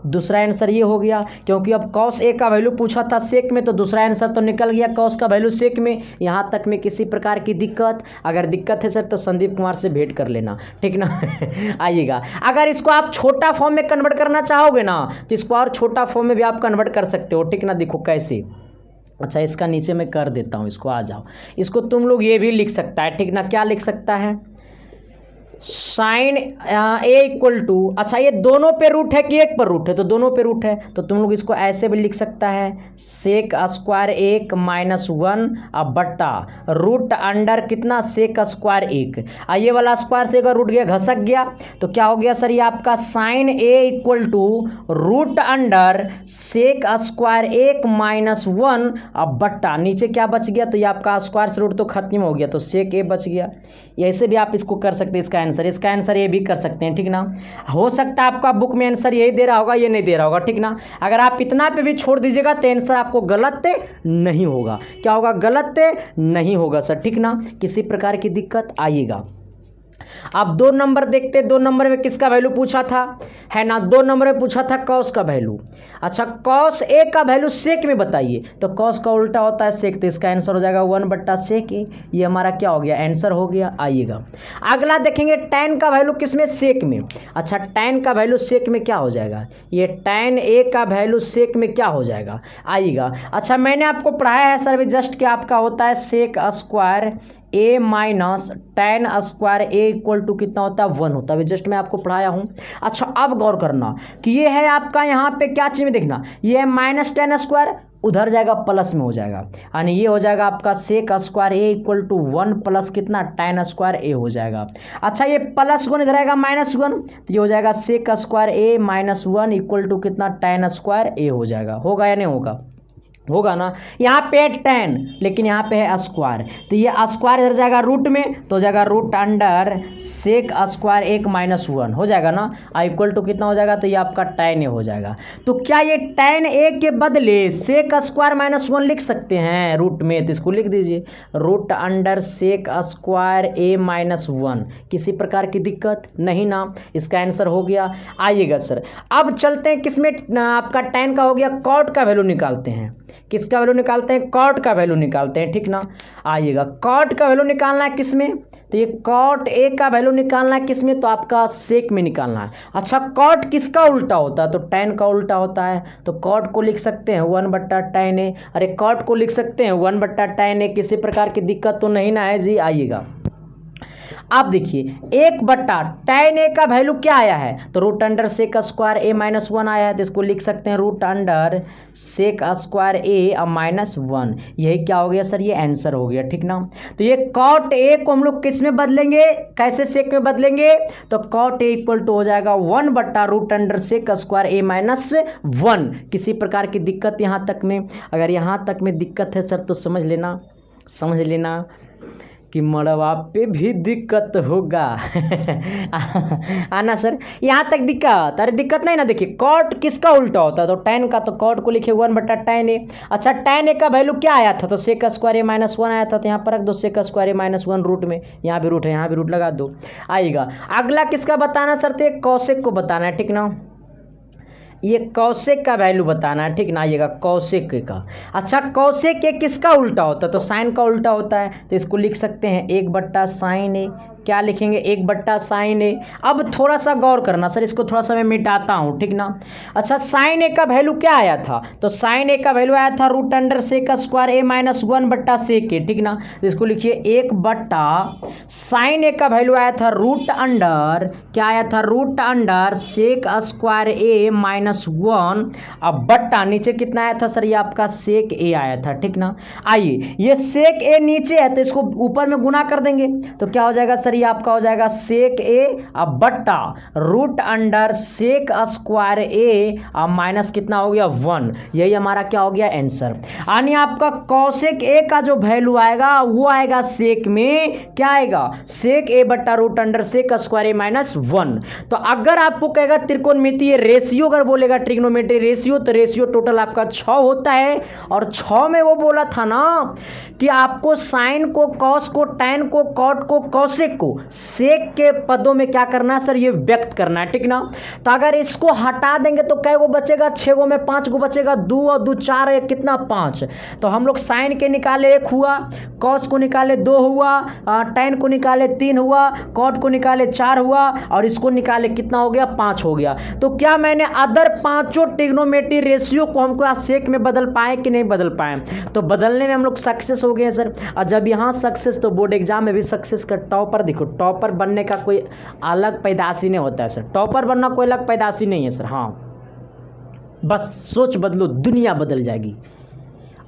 दूसरा आंसर ये हो गया, क्योंकि अब कॉस ए का वैल्यू पूछा था सेक में तो दूसरा आंसर तो निकल गया कॉस का वैल्यू सेक में। यहाँ तक में किसी प्रकार की दिक्कत, अगर दिक्कत है सर तो संदीप कुमार से भेंट कर लेना, ठीक ना। आइएगा, अगर इसको आप छोटा फॉर्म में कन्वर्ट करना चाहोगे ना तो इसको और छोटा फॉर्म में भी आप कन्वर्ट कर सकते हो, ठीक ना। देखो कैसे, अच्छा इसका नीचे मैं कर देता हूँ, इसको आ जाओ, इसको तुम लोग ये भी लिख सकता है, ठीक ना। क्या लिख सकता है, साइन ए इक्वल टू, अच्छा ये दोनों पे रूट है कि एक पर रूट है, तो दोनों पे रूट है तो तुम लोग इसको ऐसे भी लिख सकता है सेक स्क्वायर 1 माइनस 1 अब बट्टा रूट अंडर कितना सेक स्क्वायर 1। ये वाला स्क्वायर से अगर रूट गया घसक गया तो क्या हो गया सर, ये आपका sine A equal to root under sec square 1 minus 1 अब बट्टा नीचे क्या बच गया, तो ये आपका स्क्वायर से रूट तो खत्म हो गया तो सेक ए बच गया। ऐसे भी आप इसको कर सकते हैं, इसका आंसर ये भी कर सकते हैं, ठीक ना। हो सकता है आपका बुक में आंसर यही दे रहा होगा, ये नहीं दे रहा होगा, ठीक ना। अगर आप इतना पे भी छोड़ दीजिएगा तो आंसर आपको गलत नहीं होगा। क्या होगा, गलत नहीं होगा सर, ठीक ना। किसी प्रकार की दिक्कत, आइएगा अब 2 नंबर देखते। 2 नंबर में किसका वैल्यू पूछा था, है ना, 2 नंबर में पूछा था कॉस का वैल्यू। अच्छा कॉस ए का वैल्यू सेक में बताइए, तो कॉस का उल्टा होता है सेक, तो इसका आंसर हो जाएगा 1 बट्टा सेक ए। ये हमारा क्या हो गया, आंसर हो गया। आइएगा अगला देखेंगे टैन का वैल्यू किस में, सेक में। अच्छा टैन का वैल्यू सेक में क्या हो जाएगा, ये टैन ए का वैल्यू सेक में क्या हो जाएगा। आइएगा, अच्छा मैंने आपको पढ़ाया है सर जस्ट कि आपका होता है sec square A minus tan square A equal to कितना होता है 1 होता है, जस्ट मैं आपको पढ़ाया हूँ। अच्छा अब गौर करना कि ये है आपका यहाँ पे क्या चीज़ में देखना, ये है माइनस टैन स्क्वायर, उधर जाएगा प्लस में हो जाएगा, यानी ये हो जाएगा आपका sec square A equal to 1 plus कितना टैन स्क्वायर ए हो जाएगा। अच्छा ये प्लस 1 इधर आएगा -1 तो ये हो जाएगा sec square A minus 1 equal to कितना टैन स्क्वायर ए हो जाएगा। होगा या नहीं होगा, होगा ना। यहाँ पे है टैन लेकिन यहाँ पे है स्क्वायर, तो ये स्क्वायर इधर जाएगा रूट में तो हो जाएगा root under sec square 1 minus 1 हो जाएगा ना, इक्वल टू कितना हो जाएगा, तो ये आपका टैन ए हो जाएगा। तो क्या ये टैन ए के बदले सेक स्क्वायर -1 लिख सकते हैं रूट में, तो इसको लिख दीजिए root under sec square A -1। किसी प्रकार की दिक्कत नहीं ना, इसका आंसर हो गया। आइएगा सर अब चलते हैं किसमें, आपका टैन का हो गया, कॉट का वैल्यू निकालते हैं। किसका वैल्यू निकालते हैं, कॉट का वैल्यू निकालते हैं, ठीक ना। आइएगा कॉट का वैल्यू निकालना है किसमें, तो ये कॉट ए का वैल्यू निकालना है किसमें, तो आपका सेक में निकालना है। अच्छा कॉट किसका उल्टा होता है, तो टैन का उल्टा होता है, तो कॉट को लिख सकते हैं 1 बट्टा टैन ए। अरे कॉट को लिख सकते हैं 1 बट्टा टैन ए, किसी प्रकार की दिक्कत तो नहीं ना है जी। आइएगा अब देखिए 1 बट्टा टैन ए का वैल्यू क्या आया है, तो root under sec square A -1 आया है, तो इसको लिख सकते हैं root under sec square A -1। यही क्या हो गया सर, ये आंसर हो गया, ठीक ना। तो ये कॉट ए को हम लोग किस में बदलेंगे, कैसे सेक में बदलेंगे, तो कॉट ए इक्वल टू हो जाएगा 1 बट्टा root under sec square A -1। किसी प्रकार की दिक्कत यहाँ तक में, अगर यहाँ तक में दिक्कत है सर तो समझ लेना कि मड़वा पे भी दिक्कत होगा। आना सर, यहाँ तक दिक्कत? अरे दिक्कत नहीं ना। देखिए कॉट किसका उल्टा होता है, तो tan का, तो कॉट को लिखे 1/tan a। अच्छा tan a का वैल्यू क्या आया था, तो सेक स्क्वायर a माइनस 1 आया था, तो यहाँ पर रख दो sec square a minus 1 root में, यहाँ भी रूट है, यहाँ भी रूट लगा दो, आएगा। अगला किसका बताना सर, तो कौशिक को बताना है, ठीक ना। ये कौशिक का वैल्यू बताना है, ठीक ना, आइएगा कौशिक का। अच्छा कौशिक के किसका उल्टा होता है, तो साइन का उल्टा होता है, तो इसको लिख सकते हैं 1/sin a। क्या लिखेंगे, 1/sin a। अब थोड़ा सा गौर करना सर, इसको थोड़ा सा मैं मिटाता हूँ, ठीक ना। अच्छा sin a का वैल्यू क्या आया था, तो sin a का वैल्यू आया था √सेक स्क्वायर a माइनस 1/सेक a, ठीक ना। तो इसको लिखिए 1/sin a का वैल्यू आया था √, क्या आया था, √सेक स्क्वायर a माइनस 1। अब बट्टा नीचे कितना आया था सर, ये आपका सेक a आया था, ठीक ना। आइए ये सेक a नीचे है, तो इसको ऊपर में गुना कर देंगे, तो क्या हो जाएगा सर, ये आपका हो जाएगा सेक a अब बट्टा √सेक स्क्वायर a माइनस कितना हो गया 1। यही हमारा क्या हो गया आंसर। यानी आपका कौशिक a का जो वैल्यू आएगा वो आएगा सेक में, क्या आएगा, सेक a बट्टा √सेक स्क्वायर a माइनस 1। तो अगर आपको कहेगा त्रिकोणमितीय रेशियो, अगर बोलेगा ट्रिग्नोमेट्री रेशियो, तो रेशियो टोटल आपका 6 होता है। और 6 में वो बोला था ना कि आपको साइन को, कॉस को, टैन को, कॉट को, कौशिक को सेक के पदों में क्या करना है सर, ये व्यक्त करना है, ठीक ना। तो अगर इसको हटा देंगे तो कै गो बचेगा, 6 गो में 5 गो बचेगा, 2 और 2 4 है, कितना 5। तो हम लोग साइन के निकाले 1 हुआ, कॉस को निकाले 2 हुआ, टैन को निकाले 3 हुआ, कॉट को निकाले 4 हुआ, और इसको निकाले कितना हो गया, 5 हो गया। तो क्या मैंने अदर पांचों ट्रिग्नोमेट्री रेशियो को हमको सेक में बदल पाए कि नहीं बदल पाए, तो बदलने में हम लोग सक्सेस हो गए सर। और जब यहाँ सक्सेस, तो बोर्ड एग्जाम में भी सक्सेस का टॉपर, देखो टॉपर बनने का कोई अलग पैदाशी नहीं होता है सर, टॉपर बनना कोई अलग पैदाशी नहीं है सर। हाँ बस सोच बदलो, दुनिया बदल जाएगी।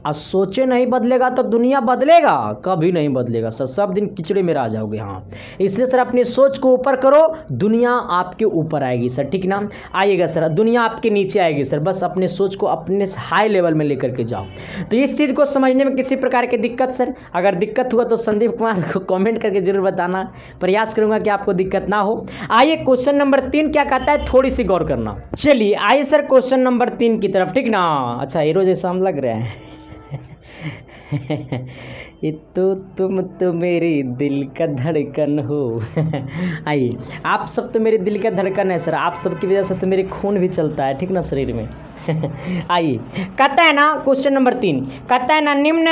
और सोचे नहीं बदलेगा तो दुनिया बदलेगा, कभी नहीं बदलेगा सर, सब दिन किचड़े में रह जाओगे। हाँ इसलिए सर अपनी सोच को ऊपर करो, दुनिया आपके ऊपर आएगी सर, ठीक ना। आइएगा सर, दुनिया आपके नीचे आएगी सर, बस अपने सोच को अपने हाई लेवल में लेकर के जाओ। तो इस चीज़ को समझने में किसी प्रकार की दिक्कत सर, अगर दिक्कत हुआ तो संदीप कुमार को कॉमेंट करके जरूर बताना, प्रयास करूँगा कि आपको दिक्कत ना हो। आइए क्वेश्चन नंबर 3 क्या कहता है, थोड़ी सी गौर करना। चलिए आइए सर क्वेश्चन नंबर 3 की तरफ, ठीक ना। अच्छा हीरो जैसा हम लग रहे हैं। ये तो तुम तो मेरे दिल का धड़कन हो। आइए, आप सब तो मेरे दिल का धड़कन है सर, आप सबकी वजह से तो मेरे खून भी चलता है, ठीक ना, शरीर में। आइए कहता है ना क्वेश्चन नंबर 3, कहता है ना निम्न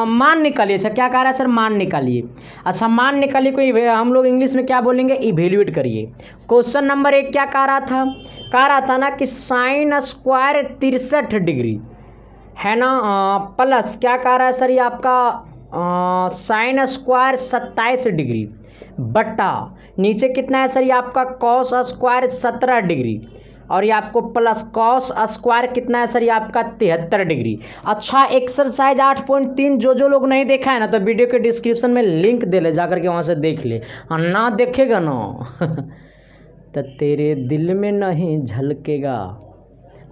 मान निकालिए। अच्छा क्या कह रहा है सर, मान निकालिए। अच्छा मान निकालिए, कोई हम लोग इंग्लिश में क्या बोलेंगे, इवेल्युएट करिए। क्वेश्चन नंबर 1 क्या कह रहा था ना कि साइन स्क्वायर 63 डिग्री है ना, प्लस क्या कह रहा है सर, ये आपका साइन स्क्वायर 27 डिग्री बट्टा नीचे कितना है सर, ये आपका कॉस स्क्वायर 17 डिग्री, और ये आपको प्लस कॉस स्क्वायर कितना है सर, ये आपका 73 डिग्री। अच्छा एक्सरसाइज 8.3 जो लोग नहीं देखा है ना, तो वीडियो के डिस्क्रिप्शन में लिंक दे ले, जाकर के वहाँ से देख ले। ना देखेगा ना तो तेरे दिल में नहीं झलकेगा,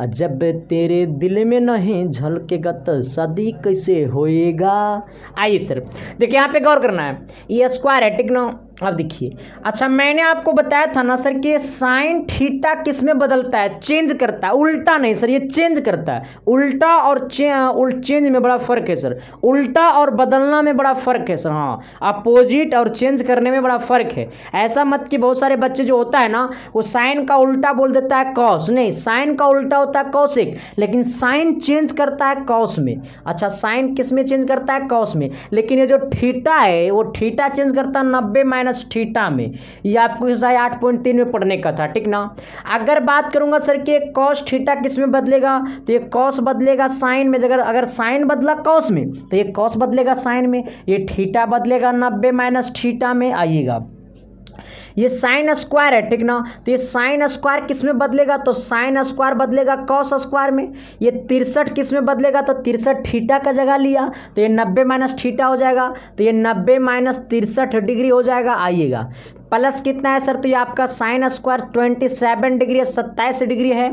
जब तेरे दिल में नहीं झलकेगा तो शादी कैसे होएगा। आइए सर देखिए यहाँ पे गौर करना है, ये स्क्वायर है, ठीक ना। अब देखिए, अच्छा मैंने आपको बताया था ना सर कि साइन थीटा किस में बदलता है, चेंज करता है, उल्टा नहीं सर, ये चेंज करता है। उल्टा और चेंज में बड़ा फर्क है सर, उल्टा और बदलना में बड़ा फर्क है सर। हाँ अपोजिट और चेंज करने में बड़ा फर्क है। ऐसा मत कि बहुत सारे बच्चे जो होता है ना, वो साइन का उल्टा बोल देता है कॉस, नहीं साइन का उल्टा होता है कॉसिक, लेकिन साइन चेंज करता है कॉस में। अच्छा साइन किस में चेंज करता है, कॉस में, लेकिन ये जो थीटा है वो थीटा चेंज करता है 90 माइनस थीटा में। ये आपको 8.3 में पढ़ने का था, ठीक ना। अगर बात करूंगा सर कि कॉस थीटा किस में बदलेगा, तो ये कॉस बदलेगा साइन में, अगर साइन बदला कॉस में तो ये कॉस बदलेगा साइन में, ये थीटा बदलेगा 90 माइनस थीटा में। आइएगा ये साइन स्क्वायर है, ठीक ना, तो ये साइन स्क्वायर किस में बदलेगा, तो साइन स्क्वायर बदलेगा कॉस स्क्वायर में। ये 63 किस में बदलेगा, तो 63 थीटा का जगह लिया, तो ये 90 माइनस थीटा हो जाएगा, तो ये 90 माइनस 63 डिग्री हो जाएगा। आइएगा प्लस कितना है सर, तो ये आपका साइन स्क्वायर 27 डिग्री है, 27 डिग्री है,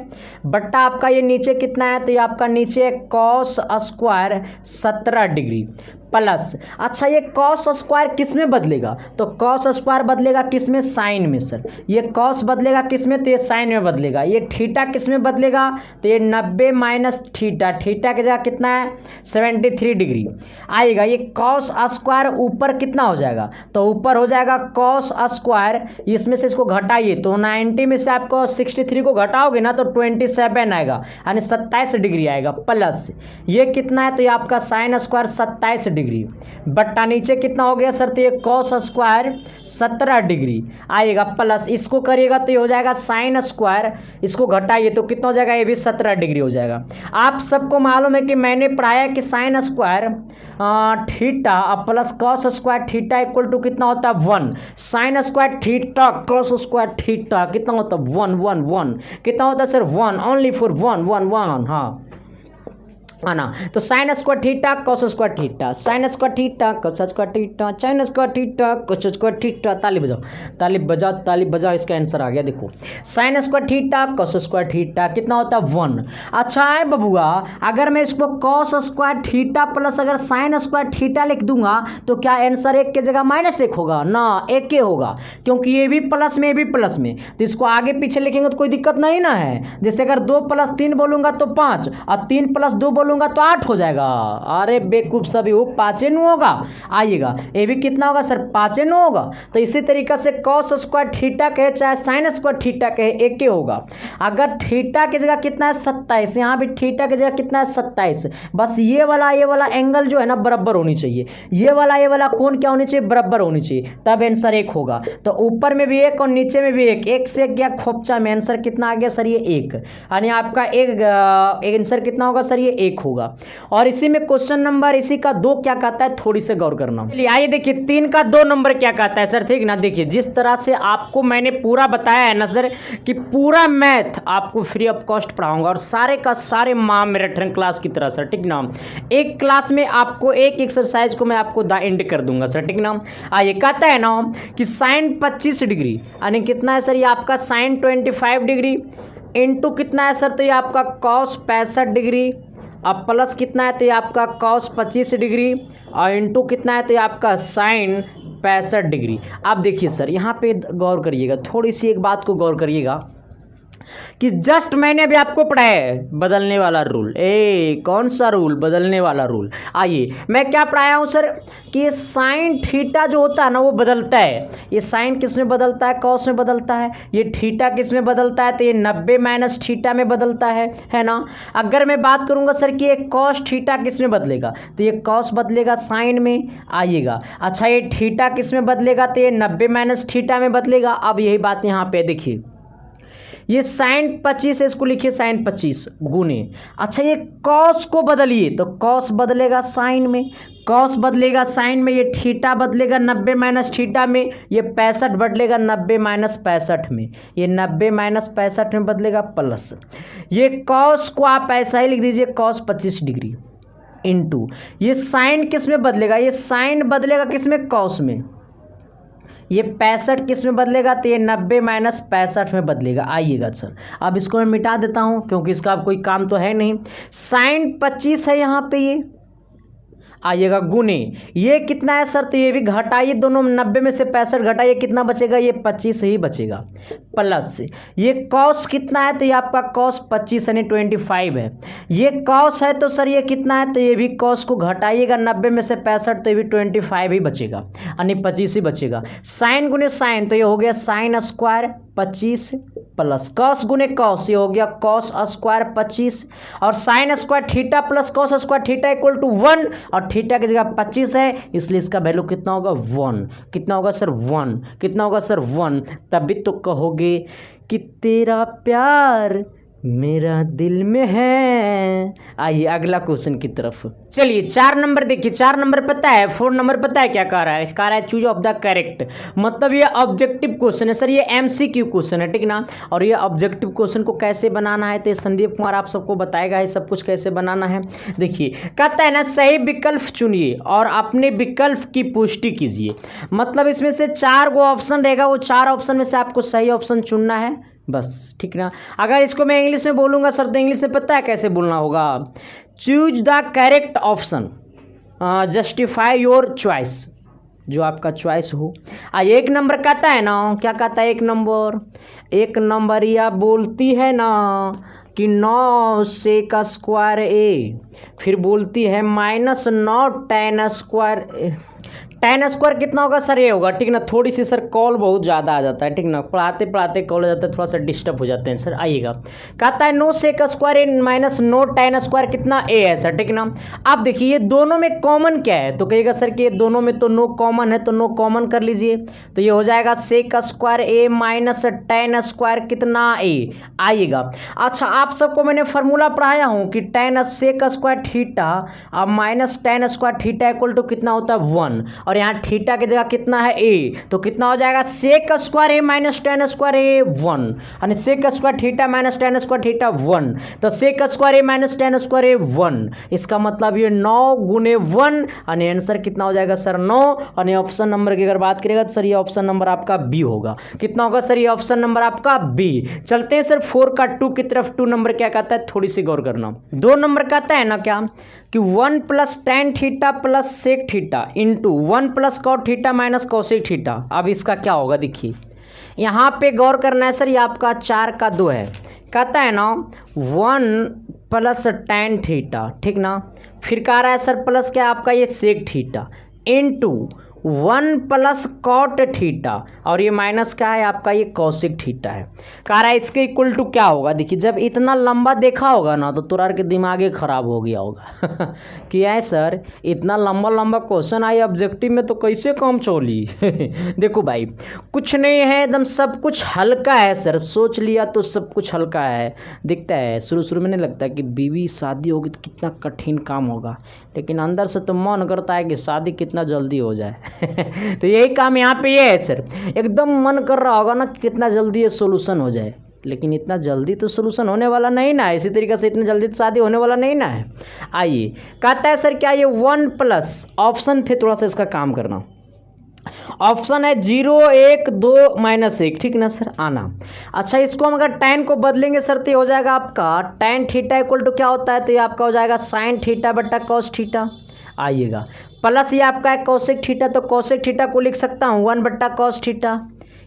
बट्टा आपका ये नीचे कितना है, तो ये आपका नीचे कॉस स्क्वायर 17 डिग्री प्लस। अच्छा ये कॉस स्क्वायर किस में बदलेगा, तो कॉस स्क्वायर बदलेगा किस में, साइन में सर। ये कॉस बदलेगा किस में, तो ये साइन में बदलेगा। ये थीटा किस में बदलेगा, तो ये 90 माइनस थीटा, थीटा की जगह कितना है 73 डिग्री आएगा। ये कॉस स्क्वायर ऊपर कितना हो जाएगा, तो ऊपर हो जाएगा कॉस स्क्वायर, इसमें से इसको घटाइए तो 90 में से आपको 63 को घटाओगे ना तो 27 आएगा, यानी 27 डिग्री आएगा प्लस। ये कितना है, तो ये आपका साइन स्क्वायर 27 डिग्री बट्टा नीचे कितना हो गया सर, तो ये कॉस स्क्वायर 17 डिग्री आएगा प्लस। इसको करिएगा तो ये हो जाएगा साइन स्क्वायर, इसको घटाइए तो कितना हो जाएगा, ये भी 17 डिग्री हो जाएगा। आप सबको मालूम है कि मैंने पढ़ाया कि sine square theta plus cos square theta equal to कितना होता है 1। Sine square theta cos square theta कितना होता है 1 1 1, कितना होता है सर 1, ओनली फॉर 1 1 1, हाँ है ना। तो sine square theta cos square theta, sign square theta cos square theta, sign square theta cos square theta. ताली बजाओ ताली बजाओ ताली बजाओ, इसका आंसर आ गया। देखो sign square theta cos square theta कितना होता है 1। अच्छा है बबुआ, अगर मैं इसको कॉस स्क्वायर थीटा प्लस अगर साइन स्क्वायर थीटा लिख दूंगा तो क्या आंसर 1 की जगह -1 होगा ना, 1 के होगा, क्योंकि ये भी प्लस में ये भी प्लस में, तो इसको आगे पीछे लिखेंगे तो कोई दिक्कत नहीं ना है। जैसे अगर 2 + 3 बोलूंगा तो 5 और 3 + 2 बोलूंगा तो 8 हो जाएगा। अरे बेवकूफ सभी, वो 5 नु होगा, आइएगा ये भी कितना होगा सर 5 नु होगा। तो इसी तरीके से कॉस स्क्वायर थीटा कहे चाहे साइन स्क्वायर थीटा कहे 1 के होगा। अगर थीटा की जगह कितना है 27, यहाँ भी थीटा की जगह कितना है 27, बस ये वाला एंगल जो है ना बराबर होनी चाहिए, ये वाला कोण क्या होनी चाहिए, बराबर होनी चाहिए, तब आंसर 1 होगा। तो ऊपर में भी 1 और नीचे में भी 1, 1 से 1 गया खोपचा में, आंसर कितना आ गया सर ये 1, यानी आपका एक आंसर कितना होगा सर ये 1 होगा। और इसी में क्वेश्चन नंबर इसी का 2 क्या कहता है, थोड़ी से गौर करना। चलिए आइए देखिए 3 का 2 नंबर क्या कहता है सर, ठीक ना। देखिए जिस तरह से आपको मैंने पूरा बताया है ना सर कि पूरा मैथ आपको फ्री ऑफ कॉस्ट पढ़ाऊंगा और सारे का सारे महामैराथन क्लास की तरह सर, ठीक ना। एक क्लास में आपको एक एक्सरसाइज को मैं आपको एंड कर दूंगा सर, ठीक ना। आइए कहता है ना कि साइन 25 डिग्री यानी कितना है सर, ये आपका साइन 25 डिग्री इंटू कितना है सर, तो ये आपका कॉस 65 डिग्री, अब प्लस कितना है तो ये आपका कॉस 25 डिग्री और इंटू कितना है तो ये आपका साइन 65 डिग्री। आप देखिए सर यहाँ पे गौर करिएगा, थोड़ी सी एक बात को गौर करिएगा कि जस्ट मैंने अभी आपको पढ़ाया है बदलने वाला रूल। कौन सा रूल, बदलने वाला रूल। आइए मैं क्या पढ़ाया हूँ सर कि ये साइन थीटा जो होता है ना वो बदलता है। ये साइन किस में बदलता है, कॉस में बदलता है। ये थीटा किस में बदलता है, तो ये 90 माइनस थीटा में बदलता है ना। अगर मैं बात करूँगा सर कि ये कॉस थीटा किस में बदलेगा, तो ये कॉस बदलेगा साइन में, आइएगा। अच्छा ये थीटा किस में बदलेगा, तो ये 90 माइनस थीटा में बदलेगा। अब यही बात यहाँ पे देखिए, ये साइन 25 है, इसको लिखिए साइन 25 गुने। अच्छा ये कॉस को बदलिए तो कॉस बदलेगा साइन में, कॉस बदलेगा साइन में, ये थीटा बदलेगा 90 माइनस थीटा में, ये 65 बदलेगा 90 माइनस 65 में, ये 90 माइनस 65 में बदलेगा प्लस। ये कॉस को आप ऐसा ही लिख दीजिए कॉस 25 डिग्री इंटू ये साइन किस में बदलेगा, ये साइन बदलेगा किस में, कॉस में। ये 65 किस में बदलेगा, तो ये 90 माइनस 65 में बदलेगा। आइएगा सर अब इसको मैं मिटा देता हूँ क्योंकि इसका अब कोई काम तो है नहीं। साइन 25 है यहाँ पे, ये आइएगा गुने, ये कितना है सर, तो ये भी घटाइए, दोनों 90 में से 65 घटाइए, कितना बचेगा, ये 25 ही बचेगा प्लस। ये कॉस कितना है, तो ये आपका कॉस 25 यानी 25 है। ये कॉस है तो सर ये कितना है, तो ये भी कॉस को घटाइएगा 90 में से 65, तो ये भी 25 ही बचेगा यानी 25 ही बचेगा। साइन गुने साइन, तो ये हो गया साइन स्क्वायर 25 प्लस कॉस गुने कॉस, ये हो गया कॉस स्क्वायर 25 और sine square theta plus cos square theta equal to 1 और थीटा की जगह 25 है, इसलिए इसका वैल्यू कितना होगा 1। कितना होगा सर 1, कितना होगा सर 1। तभी तो कहोगे कि तेरा प्यार मेरा दिल में है। आइए अगला क्वेश्चन की तरफ चलिए। 4 नंबर देखिए, 4 नंबर पता है, 4 नंबर पता है क्या कह रहा है? कह रहा है चूज ऑफ द करेक्ट। मतलब ये ऑब्जेक्टिव क्वेश्चन है सर, ये एमसीक्यू क्वेश्चन है, ठीक ना। और ये ऑब्जेक्टिव क्वेश्चन को कैसे बनाना है तो संदीप कुमार आप सबको बताएगा ये सब कुछ कैसे बनाना है। देखिए कहता है ना, सही विकल्प चुनिए और अपने विकल्प की पुष्टि कीजिए। मतलब इसमें से 4 गो ऑप्शन रहेगा, वो 4 ऑप्शन में से आपको सही ऑप्शन चुनना है बस, ठीक ना। अगर इसको मैं इंग्लिश में बोलूँगा सर तो इंग्लिश में पता है कैसे बोलना होगा? Choose the correct option, justify your choice, जो आपका चॉइस हो। 1 नंबर कहता है ना, क्या कहता है? 1 नंबर या बोलती है ना कि 9 सेक स्क्वायर ए, फिर बोलती है -9 tan स्क्वायर। tan स्क्वायर कितना होगा सर? ये होगा, ठीक ना। थोड़ी सी सर कॉल बहुत ज़्यादा आ जाता है, ठीक ना, पढ़ाते पढ़ाते कॉल हो जाता है, थोड़ा सा डिस्टर्ब हो जाते हैं सर। आइएगा, कहता है 9 सेक स्क्वायर ए -9 tan स्क्वायर कितना? ए है सर, ठीक ना। अब देखिए ये दोनों में कॉमन क्या है, तो कहिएगा सर कि ये दोनों में तो नो कॉमन है, तो नो कॉमन कर लीजिए। तो ये हो जाएगा sec square A -tan square कितना? ए। आइएगा, अच्छा आप सबको मैंने फार्मूला पढ़ाया हूँ कि tan सेक स्क्वायर थीटा अब -tan square theta equal to कितना होता है? 1। और यहाँ थीटा की जगह कितना है? ए, तो कितना हो जाएगा? Sec square A -tan square A 1, यानी sec square theta -tan square theta 1। तो sec square A -tan square A 1, इसका मतलब ये 9 गुने 1, यानी आंसर कितना हो जाएगा सर? 9। और ऑप्शन नंबर की अगर बात करेगा तो सर ये ऑप्शन नंबर आपका बी होगा। कितना होगा सर? ये ऑप्शन नंबर आपका बी। चलते हैं सर 4 का 2 की तरफ। 2 नंबर क्या कहता है, थोड़ी सी गौर करना। 2 नंबर कहता है ना क्या कि 1 + tan theta plus sec theta into 1 + cot theta minus cosec theta. अब इसका क्या होगा? देखिए यहाँ पे गौर करना है सर, ये आपका 4 का 2 है। कहता है ना 1 + tan थीटा, ठीक ना। फिर कह रहा है सर प्लस क्या आपका? ये sec theta into 1 + cot theta, और ये माइनस क्या है आपका? ये कौशिक थीटा है। कह रहा है इसके इक्वल टू क्या होगा? देखिए जब इतना लंबा देखा होगा ना तो तुरार के दिमाग ही खराब हो गया होगा कि है सर इतना लंबा लंबा क्वेश्चन आए ऑब्जेक्टिव में तो कैसे काम चोली देखो भाई कुछ नहीं है, एकदम सब कुछ हल्का है सर, सोच लिया तो सब कुछ हल्का है। दिखता है शुरू शुरू में नहीं लगता कि बीवी शादी होगी तो कितना कठिन काम होगा, लेकिन अंदर से तो मन करता है कि शादी कितना जल्दी हो जाए तो यही काम यहाँ पे ये है सर, एकदम मन कर रहा होगा ना कि कितना जल्दी ये सोल्यूशन हो जाए, लेकिन इतना जल्दी तो सोल्यूशन होने वाला नहीं ना है। इसी तरीके से इतनी जल्दी तो शादी होने वाला नहीं ना है। आइए कहता है सर क्या ये 1+ ऑप्शन थे, थोड़ा सा इसका काम करना। ऑप्शन है 0 1 2 -1, ठीक ना सर। आना अच्छा इसको हम अगर tan को बदलेंगे सर तो ये हो जाएगा आपका tan थीटा इक्वल टू क्या होता है? तो ये आपका हो जाएगा sin थीटा बटा cos थीटा। आइएगा प्लस ये आपका है कोसेक थीटा, तो कोसेक थीटा को लिख सकता हूँ 1 बटा cos थीटा।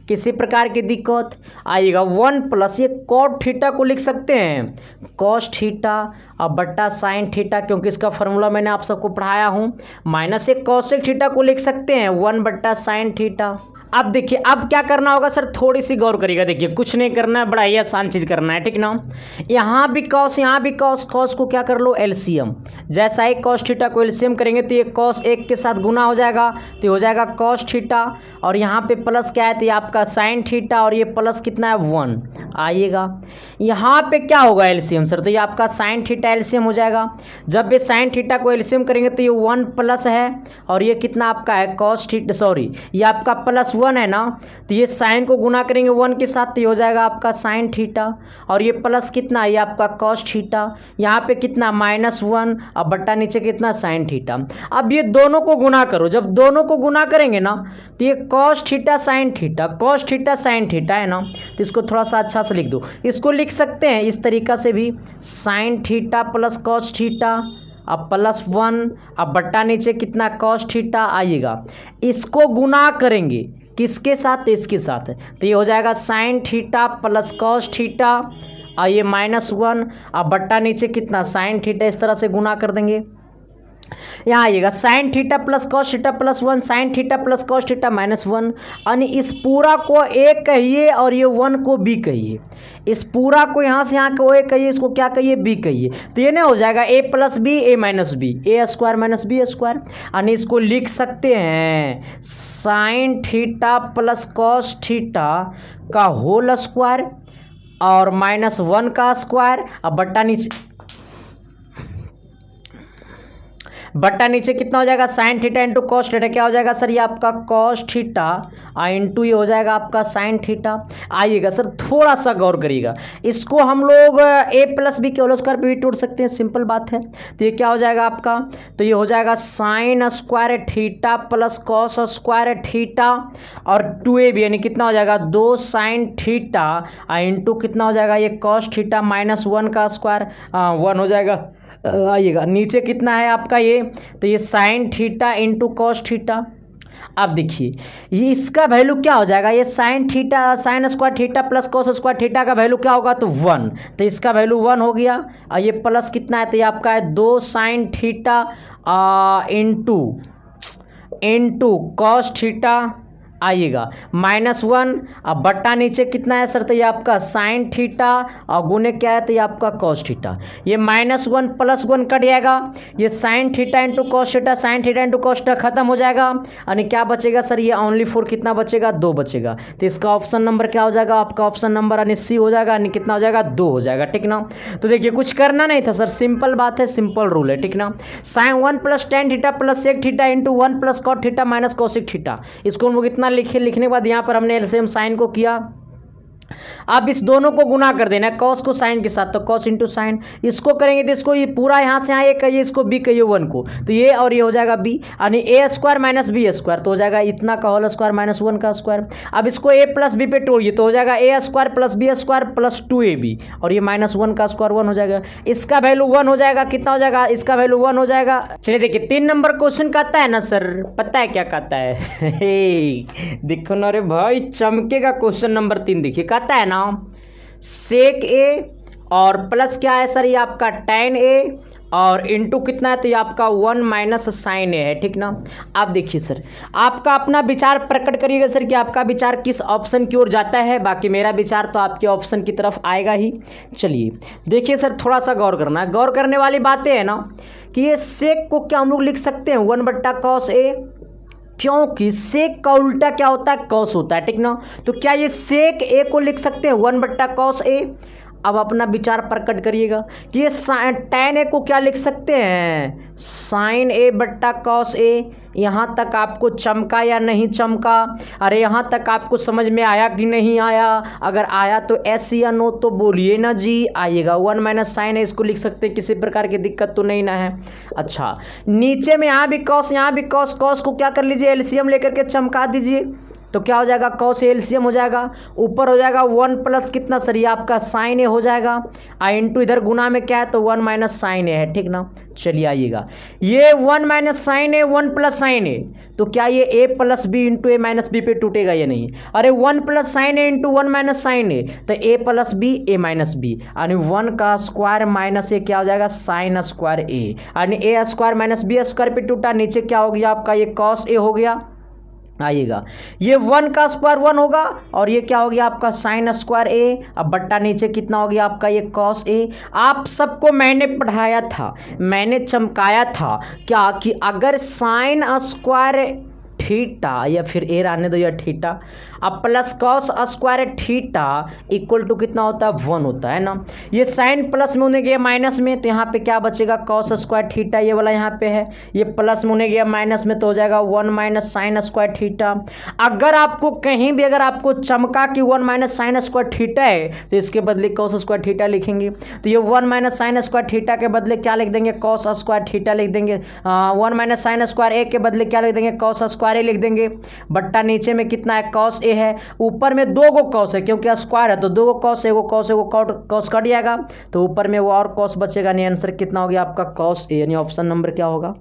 किसी प्रकार की दिक्कत? आइएगा 1+ ये cot थीटा को लिख सकते हैं cos थीटा और बट्टा sin थीटा, क्योंकि इसका फार्मूला मैंने आप सबको पढ़ाया हूँ। माइनस ये कोसेक थीटा को लिख सकते हैं 1 बट्टा sin थीटा। अब देखिए अब क्या करना होगा सर, थोड़ी सी गौर करिएगा। देखिए कुछ नहीं करना है, बड़ा ही आसान चीज़ करना है, ठीक ना। यहाँ भी कॉस यहाँ भी कॉस, कॉस को क्या कर लो? एलसीएम। जैसा ही cos थीटा को एलसीएम करेंगे तो ये cos 1 के साथ गुना हो जाएगा, तो ये हो जाएगा cos थीटा, और यहाँ पे प्लस क्या है तो ये आपका sin थीटा, और ये प्लस कितना है 1। आइएगा यहाँ पे क्या होगा एलसीएम सर, तो ये आपका sin थीटा एलसीएम हो जाएगा। जब ये sin थीटा को एलसीएम करेंगे तो ये 1+ है, और ये कितना आपका है cos थीटा, सॉरी ये आपका +1 है ना, तो ये साइन को गुना करेंगे 1 के साथ तो ये हो जाएगा आपका sin थीटा, और ये प्लस कितना ये आपका cos थीटा, यहाँ पे कितना -1, अब बट्टा नीचे कितना sin थीटा। अब ये दोनों को गुना करो, जब दोनों को गुना करेंगे ना तो ये cos theta sin theta, cos theta sin theta है ना, तो इसको थोड़ा सा अच्छा से लिख दो। इसको लिख सकते हैं इस तरीका से भी sin theta plus cos theta, अब +1, अब बट्टा नीचे कितना cos थीटा। आइएगा इसको गुना करेंगे किसके साथ? इसके साथ, तो ये हो जाएगा sin theta plus cos theta, और ये -1, अब बट्टा नीचे कितना sin थीटा, इस तरह से गुना कर देंगे। यहाँ आइएगा sin theta plus cos theta +1, sin theta plus cos theta -1, यानी इस पूरा को a कहिए और ये 1 को b कहिए, इस पूरा को यहाँ से यहाँ को a कहिए, इसको क्या कहिए? b कहिए, तो ये नहीं हो जाएगा a + b a - b, a² - b², यानी इसको लिख सकते हैं sin theta plus cos theta का होल स्क्वायर और -1 का स्क्वायर, अब बट्टा नीचे कितना हो जाएगा, sine theta into cos theta. क्या हो जाएगा सर, ये आपका कॉस थीटा इंटू ये हो जाएगा आपका साइन थीटा। आइएगा सर थोड़ा सा गौर करिएगा, इसको हम लोग a प्लस बी के होल स्क्वायर पे भी तोड़ सकते हैं, सिंपल बात है। तो ये क्या हो जाएगा आपका, तो ये हो जाएगा sign square theta plus cos square theta और 2ab यानी कितना हो जाएगा 2 साइन थीटा इंटू कितना हो जाएगा ये कॉस थीटा -1 का स्क्वायर 1 हो जाएगा। आइएगा नीचे कितना है आपका ये, तो ये sine theta into cos theta. अब देखिए ये इसका वैल्यू क्या हो जाएगा, ये sine theta sine square theta plus cos square theta का वैल्यू क्या होगा, तो 1, तो इसका वैल्यू 1 हो गया। और ये प्लस कितना है, तो ये आपका है 2 sine theta into cos theta. आइएगा -1, अब बट्टा नीचे कितना है सर, तो ये आपका साइन थीटा और गुने क्या है, तो ये आपका कॉस थीटा। ये -1 + 1 कट जाएगा, ये sine theta into cos theta, sine theta into cos theta खत्म हो जाएगा। यानी क्या बचेगा सर, ये ओनली 4 कितना बचेगा, 2 बचेगा। तो इसका ऑप्शन नंबर क्या हो जाएगा, आपका ऑप्शन नंबर यानी सी हो जाएगा, यानी कितना हो जाएगा 2 हो जाएगा, ठीक ना। तो देखिए कुछ करना नहीं था सर, सिंपल बात है, सिंपल रूल है, ठीक ना। Sine 1 + tan theta plus sec theta into 1 + cot theta minus cosec theta. इसको हम लोग इतना लिखने के बाद यहाँ पर हमने एलसीएम साइन को किया। अब इस दोनों को गुना कर देना है, कॉस को साइन के साथ, तो कॉस इंटू साइन। इसको करेंगे तो इसको ये पूरा यहाँ से ए कहिए, इसको बी कहिए 1 को, तो ये और ये हो जाएगा बी, यानी a² - b² तो हो जाएगा इतना का होल स्क्वायर -1 का स्क्वायर। अब इसको a + b पे तोड़िए तो हो जाएगा a² + b² + 2ab और ये -1 का स्क्वायर 1 हो जाएगा। इसका वैल्यू 1 हो जाएगा, कितना हो जाएगा, इसका वैल्यू 1 हो जाएगा। चलिए देखिए 3 नंबर क्वेश्चन कहता है ना सर, पता है क्या कहता है देखो ना रे भाई, चमकेगा क्वेश्चन नंबर 3। देखिए कहता है ना सेक ए और प्लस क्या है सर, ये आपका tan ए और इंटू कितना है, तो ये आपका 1 - साइन ए है, ठीक ना। आप देखिए सर, आपका अपना विचार प्रकट करिएगा सर कि आपका विचार किस ऑप्शन की ओर जाता है। बाकी मेरा विचार तो आपके ऑप्शन की तरफ आएगा ही। चलिए देखिए सर, थोड़ा सा गौर करना है, गौर करने वाली बातें है ना कि ये सेक को क्या हम लोग लिख सकते हैं 1/cos ए, क्योंकि सेक का उल्टा क्या होता है, कॉस होता है, ठीक ना। तो क्या ये सेक ए को लिख सकते हैं 1/cos ए। अब अपना विचार प्रकट करिएगा कि ये tan ए को क्या लिख सकते हैं, साइन a/cos ए। यहाँ तक आपको चमका या नहीं चमका, अरे यहाँ तक आपको समझ में आया कि नहीं आया, अगर आया तो एस या नो तो बोलिए ना जी। आइएगा 1 - साइन है, इसको लिख सकते हैं, किसी प्रकार की दिक्कत तो नहीं ना है। अच्छा नीचे में यहाँ भी कॉस, यहाँ भी कॉस, कॉस को क्या कर लीजिए एलसीएम लेकर के चमका दीजिए, तो क्या हो जाएगा कॉस एलसीएम हो जाएगा, ऊपर हो जाएगा 1 प्लस कितना सर, ये आपका साइन ए हो जाएगा, इंटू इधर गुना में क्या है, तो 1 - साइन ए है, ठीक ना। चलिए आइएगा ये 1 - साइन ए 1 + साइन ए, तो क्या ये a + b into a - b पे टूटेगा या नहीं। अरे 1 + साइन ए इंटू 1 - साइन ए, तो a + b a - b यानी 1 का स्क्वायर माइनस ए क्या हो जाएगा साइन स्क्वायर ए, यानी a² - b² पे टूटा, नीचे क्या हो गया आपका ये कॉस ए हो गया। आइएगा ये 1 का स्क्वायर 1 होगा और ये क्या हो गया आपका साइन स्क्वायर ए, अब बट्टा नीचे कितना हो गया आपका ये कॉस ए। आप सबको मैंने पढ़ाया था, मैंने चमकाया था क्या कि अगर साइन स्क्वायर थीटा या फिर ए रहने दो या थीटा, अब plus cos square theta equal to कितना होता है 1 होता है ना। ये साइन प्लस में होने गया माइनस में, तो यहाँ पे क्या बचेगा कॉस स्क्वायर थीटा, ये वाला यहाँ पे है, ये प्लस में होने गया माइनस में, तो हो जाएगा 1 - साइन स्क्वायर थीटा। अगर आपको कहीं भी अगर आपको चमका कि 1 - साइन स्क्वायर थीटा है, तो इसके बदले कॉस स्क्वायर थीटा लिखेंगे। तो ये 1 - साइन स्क्वायर थीटा के बदले क्या लिख देंगे कॉस स्क्वायर थीटा लिख देंगे। 1 - साइन स्क्वायर ए के बदले क्या लिख देंगे कॉस स्क्वायर ए लिख देंगे। बट्टा नीचे में कितना है कॉस ए है, ऊपर में 2 गो कॉस है क्योंकि स्क्वायर है, तो 2 गो कॉस, एगो कॉस एगो कॉस कट जाएगा, तो ऊपर में वो और कॉस बचेगा, यानी आंसर कितना हो गया आपका कॉस ए, यानी ऑप्शन नंबर क्या होगा।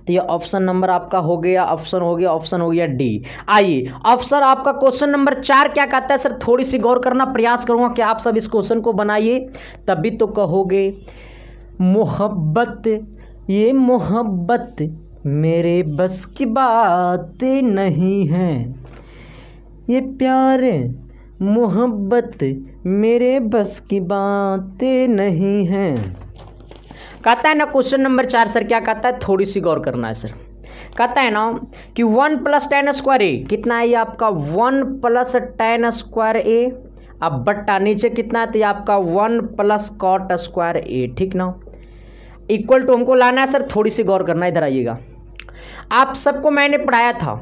तो ये ऑप्शन नंबर आपका हो गया, ऑप्शन हो गया डी। आइए ऑप्शन आपका क्वेश्चन नंबर 4 क्या कहता है सर, थोड़ी सी गौर करना प्रयास करूंगा कि आप सब इस क्वेश्चन को बनाइए, तभी तो कहोगे मोहब्बत, ये मोहब्बत मेरे बस की बात नहीं है, ये प्यार मोहब्बत मेरे बस की बात नहीं है। कहता है ना क्वेश्चन नंबर 4 सर, क्या कहता है, थोड़ी सी गौर करना है सर। कहता है ना कि 1 + tan² ए कितना है, ये आपका 1 + tan² ए अब बट्टा नीचे कितना है, तो ये आपका 1 प्लस कॉट स्क्वायर ए, ठीक ना, इक्वल टू हमको लाना है सर, थोड़ी सी गौर करना, इधर आइएगा। आप सबको मैंने पढ़ाया था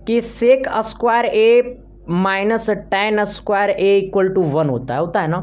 कि sec square A minus tan square A equal to 1 होता है ना।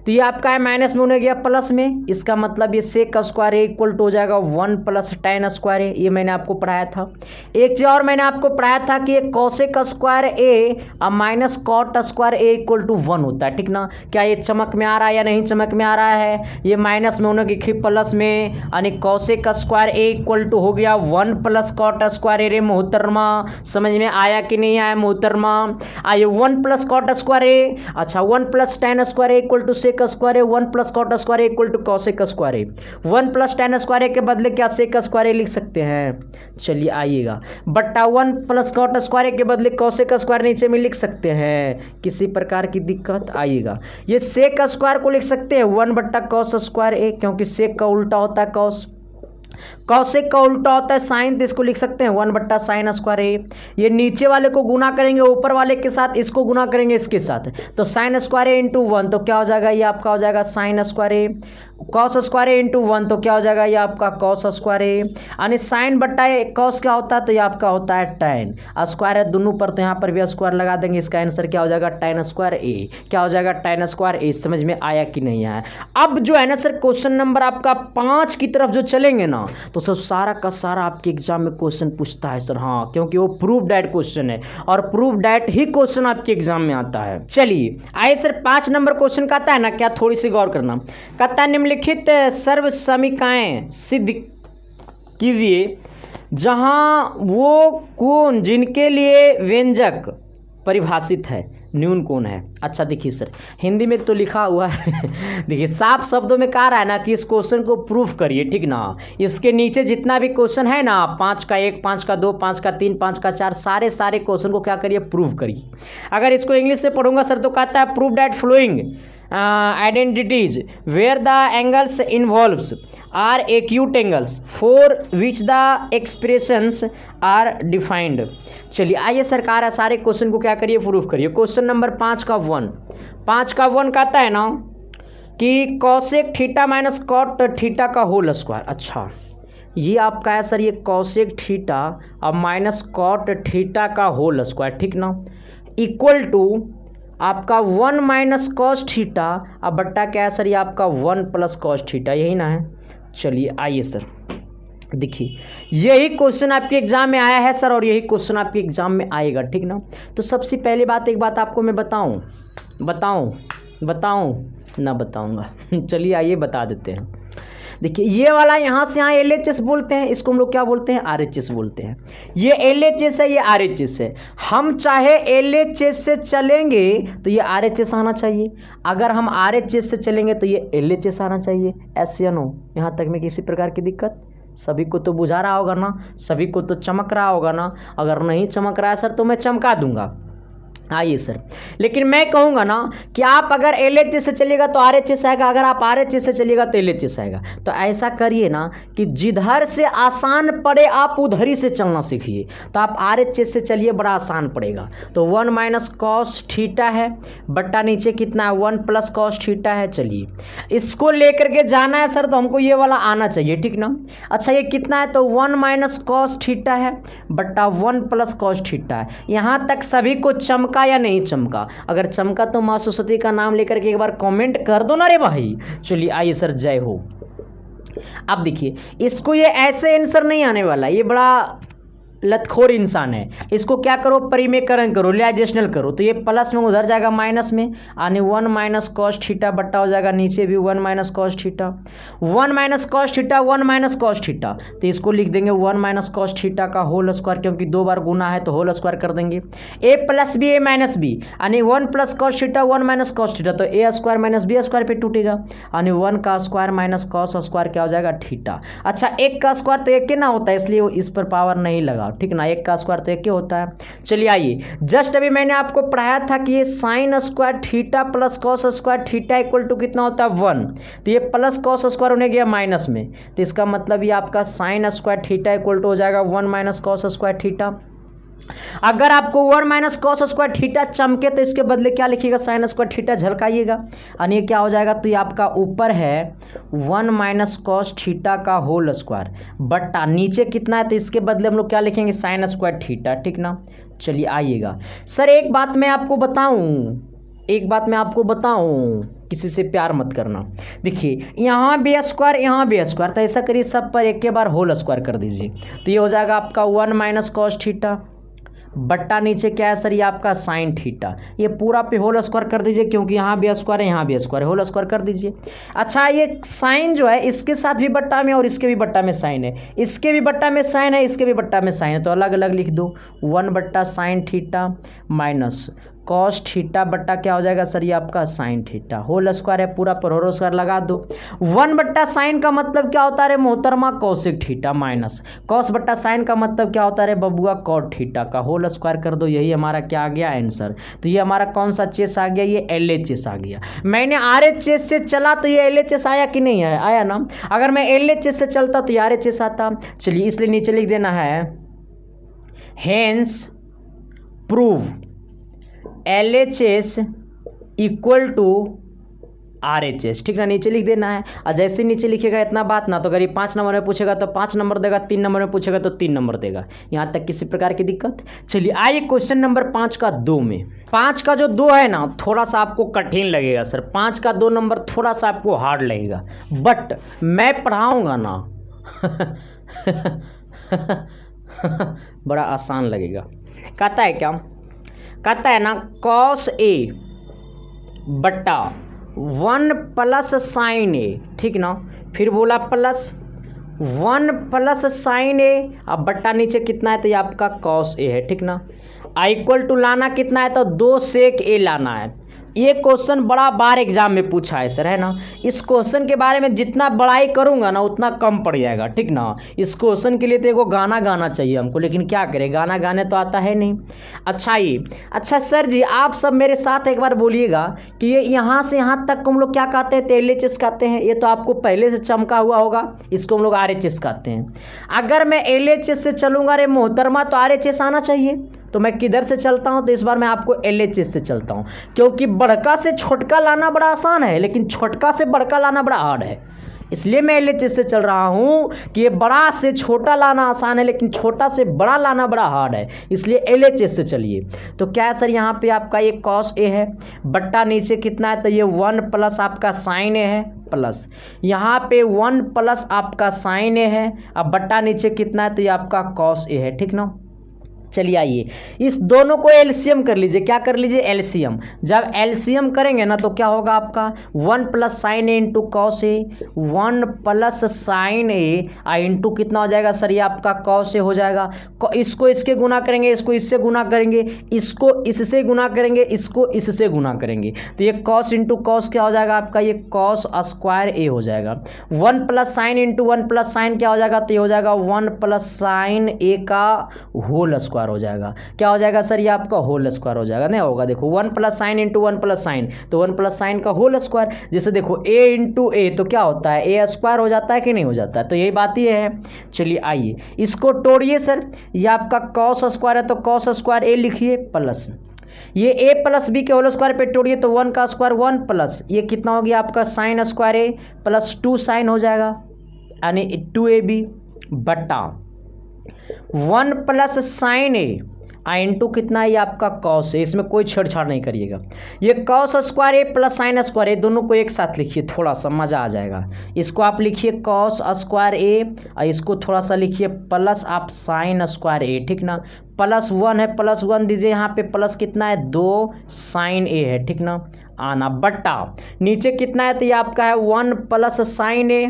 तो ये आपका है माइनस में होने गया प्लस में, इसका मतलब ये sec square A equal to हो जाएगा 1 प्लस टेन स्क्वायर ए, ये मैंने आपको पढ़ाया था। एक चीज़ और मैंने आपको पढ़ाया था कि ये कॉसेक स्क्वायर ए और minus cot square A equal to 1 होता है, ठीक ना। क्या ये चमक में आ रहा है या नहीं चमक में आ रहा है, ये माइनस में होने की प्लस में, यानी cosec square A equal to हो गया 1 प्लस कॉट स्क्वायर ए। रे मोहतरमा समझ में आया कि नहीं आया मोहतरमा, आइए 1 प्लस कॉट स्क्वायर ए, अच्छा 1 plus tan square A equal to sec square A, 1 plus cot square A equal to cosec square A. 1 plus tan square A के बदले क्या सेक स्क्वायर ए लिख सकते हैं, चलिए आइएगा, बट्टा 1 प्लस कॉट स्क्वायर ए के बदले कॉसेक स्क्वायर नीचे में लिख सकते हैं, किसी प्रकार की दिक्कत आइएगा। ये सेक स्क्वायर को लिख सकते हैं 1 बट्टा कॉस स्क्वायर ए, क्योंकि सेक का उल्टा होता है कॉस, कॉसेक का उल्टा होता है साइन, तो इसको लिख सकते हैं 1 बट्टा साइन स्क्वायर ए। ये नीचे वाले को गुना करेंगे ऊपर वाले के साथ, इसको गुना करेंगे इसके साथ, तो साइन स्क्वायर ए इंटू 1, तो क्या हो जाएगा, ये आपका हो जाएगा साइन स्क्वायर ए। कॉस स्क्वायर ए इंटू 1, तो क्या हो जाएगा, ये आपका कॉस स्क्वायर ए, यानी साइन बट्टा कॉस क्या होता है, तो ये आपका होता है टैन स्क्वायर है दोनों पर, तो यहाँ पर भी स्क्वायर लगा देंगे, इसका आंसर क्या हो जाएगा टैन स्क्वायर ए, क्या हो जाएगा टैन स्क्वायर ए। समझ में आया कि नहीं आया। अब जो है ना सर क्वेश्चन नंबर आपका 5 की तरफ जो चलेंगे ना, तो सब सारा का सारा आपके एग्जाम में क्वेश्चन पूछता है सर, हाँ, क्योंकि वो प्रूफ डैट क्वेश्चन है और प्रूफ डैट ही क्वेश्चन आपके एग्जाम में आता है। चलिए आइए सर 5 नंबर क्वेश्चन का आता है ना, क्या थोड़ी सी गौर करना, कहता है निम्नलिखित सर्व समीकरणें सिद्ध कीजिए जहां वो कोण जिनके लिए व्यंजक परिभाषित है न्यून कोण है। अच्छा देखिए सर हिंदी में तो लिखा हुआ है देखिए साफ शब्दों में कह रहा है ना कि इस क्वेश्चन को प्रूफ करिए, ठीक ना। इसके नीचे जितना भी क्वेश्चन है ना, 5 का 1, 5 का 2, 5 का 3, 5 का 4, सारे क्वेश्चन को क्या करिए, प्रूफ करिए। अगर इसको इंग्लिश से पढ़ूंगा सर तो कहता है prove that following identities where the angles involves are acute angles for which the expressions are defined। चलिए आइए सरकार सारे क्वेश्चन को क्या करिए, प्रूफ करिए। क्वेश्चन नंबर 5 का 1 कहता है ना कि cosec theta minus cot theta का होल स्क्वायर। अच्छा ये आपका है सर, ये कॉसेक थीटा और माइनस कॉट थीटा का होल स्क्वायर, ठीक ना, इक्वल टू आपका 1 माइनस कॉस थीटा, अब बट्टा क्या है सर, ये आपका 1 प्लस कॉस थीटा, यही ना है। चलिए आइए सर देखिए यही क्वेश्चन आपके एग्जाम में आया है सर, और यही क्वेश्चन आपके एग्जाम में आएगा, ठीक ना। तो सबसे पहले बात एक बात आपको मैं बताऊं ना बताऊंगा चलिए आइए बता देते हैं। देखिए ये वाला यहाँ से यहाँ LHS बोलते हैं, इसको हम लोग क्या बोलते हैं, RHS बोलते हैं। ये LHS है, ये RHS है। हम चाहे LHS से चलेंगे तो ये RHS आना चाहिए, अगर हम RHS से चलेंगे तो ये LHS आना चाहिए। ऐसे या नो, यहाँ तक में किसी प्रकार की दिक्कत, सभी को तो बुझा रहा होगा ना, सभी को तो चमक रहा होगा ना। अगर नहीं चमक रहा है सर तो मैं चमका दूंगा। आइए सर, लेकिन मैं कहूँगा ना कि आप अगर LHS से चलिएगा तो RHS आएगा, अगर आप RHS से चलिएगा तो LHS आएगा। तो ऐसा करिए ना कि जिधर से आसान पड़े आप उधर ही से चलना सीखिए। तो आप RHS से चलिए, बड़ा आसान पड़ेगा। तो 1 माइनस कॉस थीटा है, बट्टा नीचे कितना है 1 प्लस कॉस थीटा है। चलिए इसको लेकर के जाना है सर, तो हमको ये वाला आना चाहिए, ठीक ना। अच्छा ये कितना है, तो 1 माइनस कॉस थीटा है बट्टा 1 प्लस कॉस थीटा है। यहाँ तक सभी को चमका या नहीं चमका? अगर चमका तो मां सरस्वती का नाम लेकर के एक बार कमेंट कर दो ना रे भाई। चलिए आइए सर, जय हो। अब देखिए इसको ये ऐसे आंसर नहीं आने वाला, ये बड़ा लतखोर इंसान है। इसको क्या करो, परिमेयकरण करो, रिलाइजेशनल करो। तो ये प्लस में उधर जाएगा माइनस में, यानी 1 माइनस कॉस थीटा बट्टा हो जाएगा नीचे भी 1 minus cos theta, 1 minus cos theta 1 minus cos theta. तो इसको लिख देंगे 1 माइनस कॉस थीटा का होल स्क्वायर, क्योंकि 2 बार गुना है तो होल स्क्वायर कर देंगे। ए plus B A minus B, यानी 1 plus cos theta 1 minus cos theta, तो A square minus B square पे टूटेगा, यानी 1 का स्क्वायर माइनस कॉस स्क्वायर क्या हो जाएगा थीटा। अच्छा 1 का स्क्वायर तो 1 के ना होता है, इसलिए इस पर पावर नहीं लगा, ठीक ना। 1 का स्क्वायर तो 1 होता है। चलिए आइए, जस्ट अभी मैंने आपको पढ़ाया था कि ये sine square theta plus cos square theta equal to कितना होता है 1। तो ये प्लस कॉस स्क्वायर होने गया माइनस में, तो इसका मतलब ये आपका sine square theta equal to हो जाएगा 1 माइनस कॉस स्क्वायर थीटा। अगर आपको 1 माइनस कॉस स्क्वायर थीटा चमके तो इसके बदले क्या लिखिएगा, साइन स्क्वायर थीटा झलकाइएगा, यानी ये क्या हो जाएगा, तो ये आपका ऊपर है 1 माइनस कॉस थीटा का होल स्क्वायर बट्टा नीचे कितना है, तो इसके बदले हम लोग क्या लिखेंगे, साइन स्क्वायर थीटा, ठीक ना। चलिए आइएगा सर, एक बात मैं आपको बताऊं, किसी से प्यार मत करना। देखिए यहाँ भी स्क्वायर, यहाँ भी स्क्वायर, तो ऐसा करिए सब पर एक के बार होल स्क्वायर कर दीजिए, तो ये हो जाएगा आपका 1 माइनस कॉस थीटा बट्टा नीचे क्या है सर, ये आपका साइन थीटा, ये पूरा पे होल स्क्वायर कर दीजिए, क्योंकि यहाँ भी स्क्वायर है यहाँ भी स्क्वायर है, होल स्क्वायर कर दीजिए। अच्छा ये साइन जो है इसके साथ भी बट्टा में और इसके भी बट्टा में साइन है, इसके भी बट्टा में साइन है, इसके भी बट्टा में साइन है, तो अलग अलग लिख दो, 1 बट्टा sine theta minus cos theta बट्टा क्या हो जाएगा सर, ये आपका साइन थीटा, होल स्क्वायर है पूरा पर होल स्क्वायर लगा दो। 1 बट्टा साइन का मतलब क्या होता है मोहतरमा, कोसेक थीटा माइनस कॉस बट्टा साइन का मतलब क्या होता है बबुआ, कॉट थीटा का, होल स्क्वायर कर दो, यही हमारा क्या आ गया आंसर। तो ये हमारा कौन सा चेस आ गया, ये LHS आ गया। मैंने RHS से चला तो ये LHS आया कि नहीं आया, आया ना। अगर मैं LHS से चलता तो ये RHS आता। चलिए इसलिए नीचे लिख देना है, hence prove LHS equal to RHS, ठीक ना, नीचे लिख देना है। और जैसे नीचे लिखेगा इतना बात ना, तो अगर ये 5 नंबर में पूछेगा तो 5 नंबर देगा, 3 नंबर में पूछेगा तो 3 नंबर देगा, यहाँ तक किसी प्रकार की दिक्कत। चलिए आइए क्वेश्चन नंबर 5 का 2 में, 5 का जो 2 है ना थोड़ा सा आपको कठिन लगेगा सर, 5 का 2 नंबर थोड़ा सा आपको हार्ड लगेगा, बट मैं पढ़ाऊँगा ना बड़ा आसान लगेगा। कहता है क्या, कहता है ना कॉस ए बट्टा 1 प्लस साइन ए, ठीक ना, फिर बोला प्लस 1 प्लस साइन ए, अब बट्टा नीचे कितना है, तो ये आपका कॉस ए है, ठीक ना। इक्वल टू लाना कितना है, तो 2 सेक ए लाना है। ये क्वेश्चन बड़ा बार एग्जाम में पूछा है सर, है ना। इस क्वेश्चन के बारे में जितना बड़ाई करूंगा ना उतना कम पड़ जाएगा, ठीक ना। इस क्वेश्चन के लिए तो एगो गाना गाना चाहिए हमको, लेकिन क्या करें, गाना गाने तो आता है नहीं। अच्छा सर जी आप सब मेरे साथ एक बार बोलिएगा कि ये यहाँ से यहाँ तक हम लोग क्या कहते हैं, LHS कहते हैं। ये तो आपको पहले से चमका हुआ होगा, इसको हम लोग RHS कहते हैं। अगर मैं LHS से चलूँगा रे मोहतरमा तो RHS आना चाहिए, तो मैं किधर से चलता हूं, तो इस बार मैं आपको LHS से चलता हूं, क्योंकि बड़का से छोटका लाना बड़ा आसान है, लेकिन छोटका से बड़का लाना बड़ा हार्ड है। इसलिए मैं LHS से चल रहा हूं कि ये बड़ा से छोटा लाना आसान है, लेकिन छोटा से बड़ा लाना बड़ा हार्ड है, इसलिए LHS से चलिए। तो क्या है सर, यहाँ पे आपका ये कॉस ए है, बट्टा नीचे कितना है, तो ये 1 प्लस आपका साइन ए है, प्लस यहाँ पे 1 प्लस आपका साइन ए है, अब बट्टा नीचे कितना है, तो ये आपका कॉस ए है, ठीक ना। चलिए आइए इस दोनों को एलसीएम कर लीजिए, क्या कर लीजिए, एलसीएम। जब एलसीएम करेंगे ना तो क्या होगा आपका 1 plus sine A into cos A, 1 plus sine A into कितना हो जाएगा सर, ये आपका कॉस ए हो जाएगा। इसको इसके गुना करेंगे, इसको इससे गुना करेंगे, इसको इससे गुना करेंगे, इसको इससे गुना करेंगे, तो ये कॉस इंटू कॉस क्या हो जाएगा आपका, ये कॉस स्क्वायर ए हो जाएगा। 1 plus sine into 1 plus sign क्या हो जाएगा, तो ये हो जाएगा 1 प्लस साइन ए का होल स्क्वायर हो जाएगा। क्या हो जाएगा सर, ये आपका होल स्क्वायर हो जाएगा, नहीं होगा। देखो 1 plus sine into 1 plus sign, तो 1 प्लस साइन का होल स्क्वायर। जैसे देखो a इंटू ए तो क्या होता है, ए स्क्वायर हो जाता है कि नहीं हो जाता है, तो यही बात ये है। चलिए आइए इसको तोड़िए सर, ये आपका कॉस स्क्वायर है तो कॉस स्क्वायर ए लिखिए, प्लस ये a प्लस बी के होल स्क्वायर पे तोड़िए तो 1 का स्क्वायर 1 प्लस ये कितना हो गया आपका साइन स्क्वायर ए प्लस 2 साइन हो जाएगा, यानी 2ab बटा 1 प्लस साइन ए इंटू कितना है, ये आपका कॉस है, इसमें कोई छेड़छाड़ नहीं करिएगा। ये कॉस स्क्वायर ए प्लस साइन स्क्वायर ए दोनों को एक साथ लिखिए, थोड़ा सा मज़ा आ जाएगा। इसको आप लिखिए कॉस स्क्वायर ए और इसको थोड़ा सा लिखिए प्लस आप साइन स्क्वायर ए, ठीक ना। प्लस 1 है, प्लस 1 दीजिए, यहाँ पे प्लस कितना है 2 साइन ए है, ठीक ना। आना बट्टा नीचे कितना है, तो ये आपका है 1 प्लस साइन ए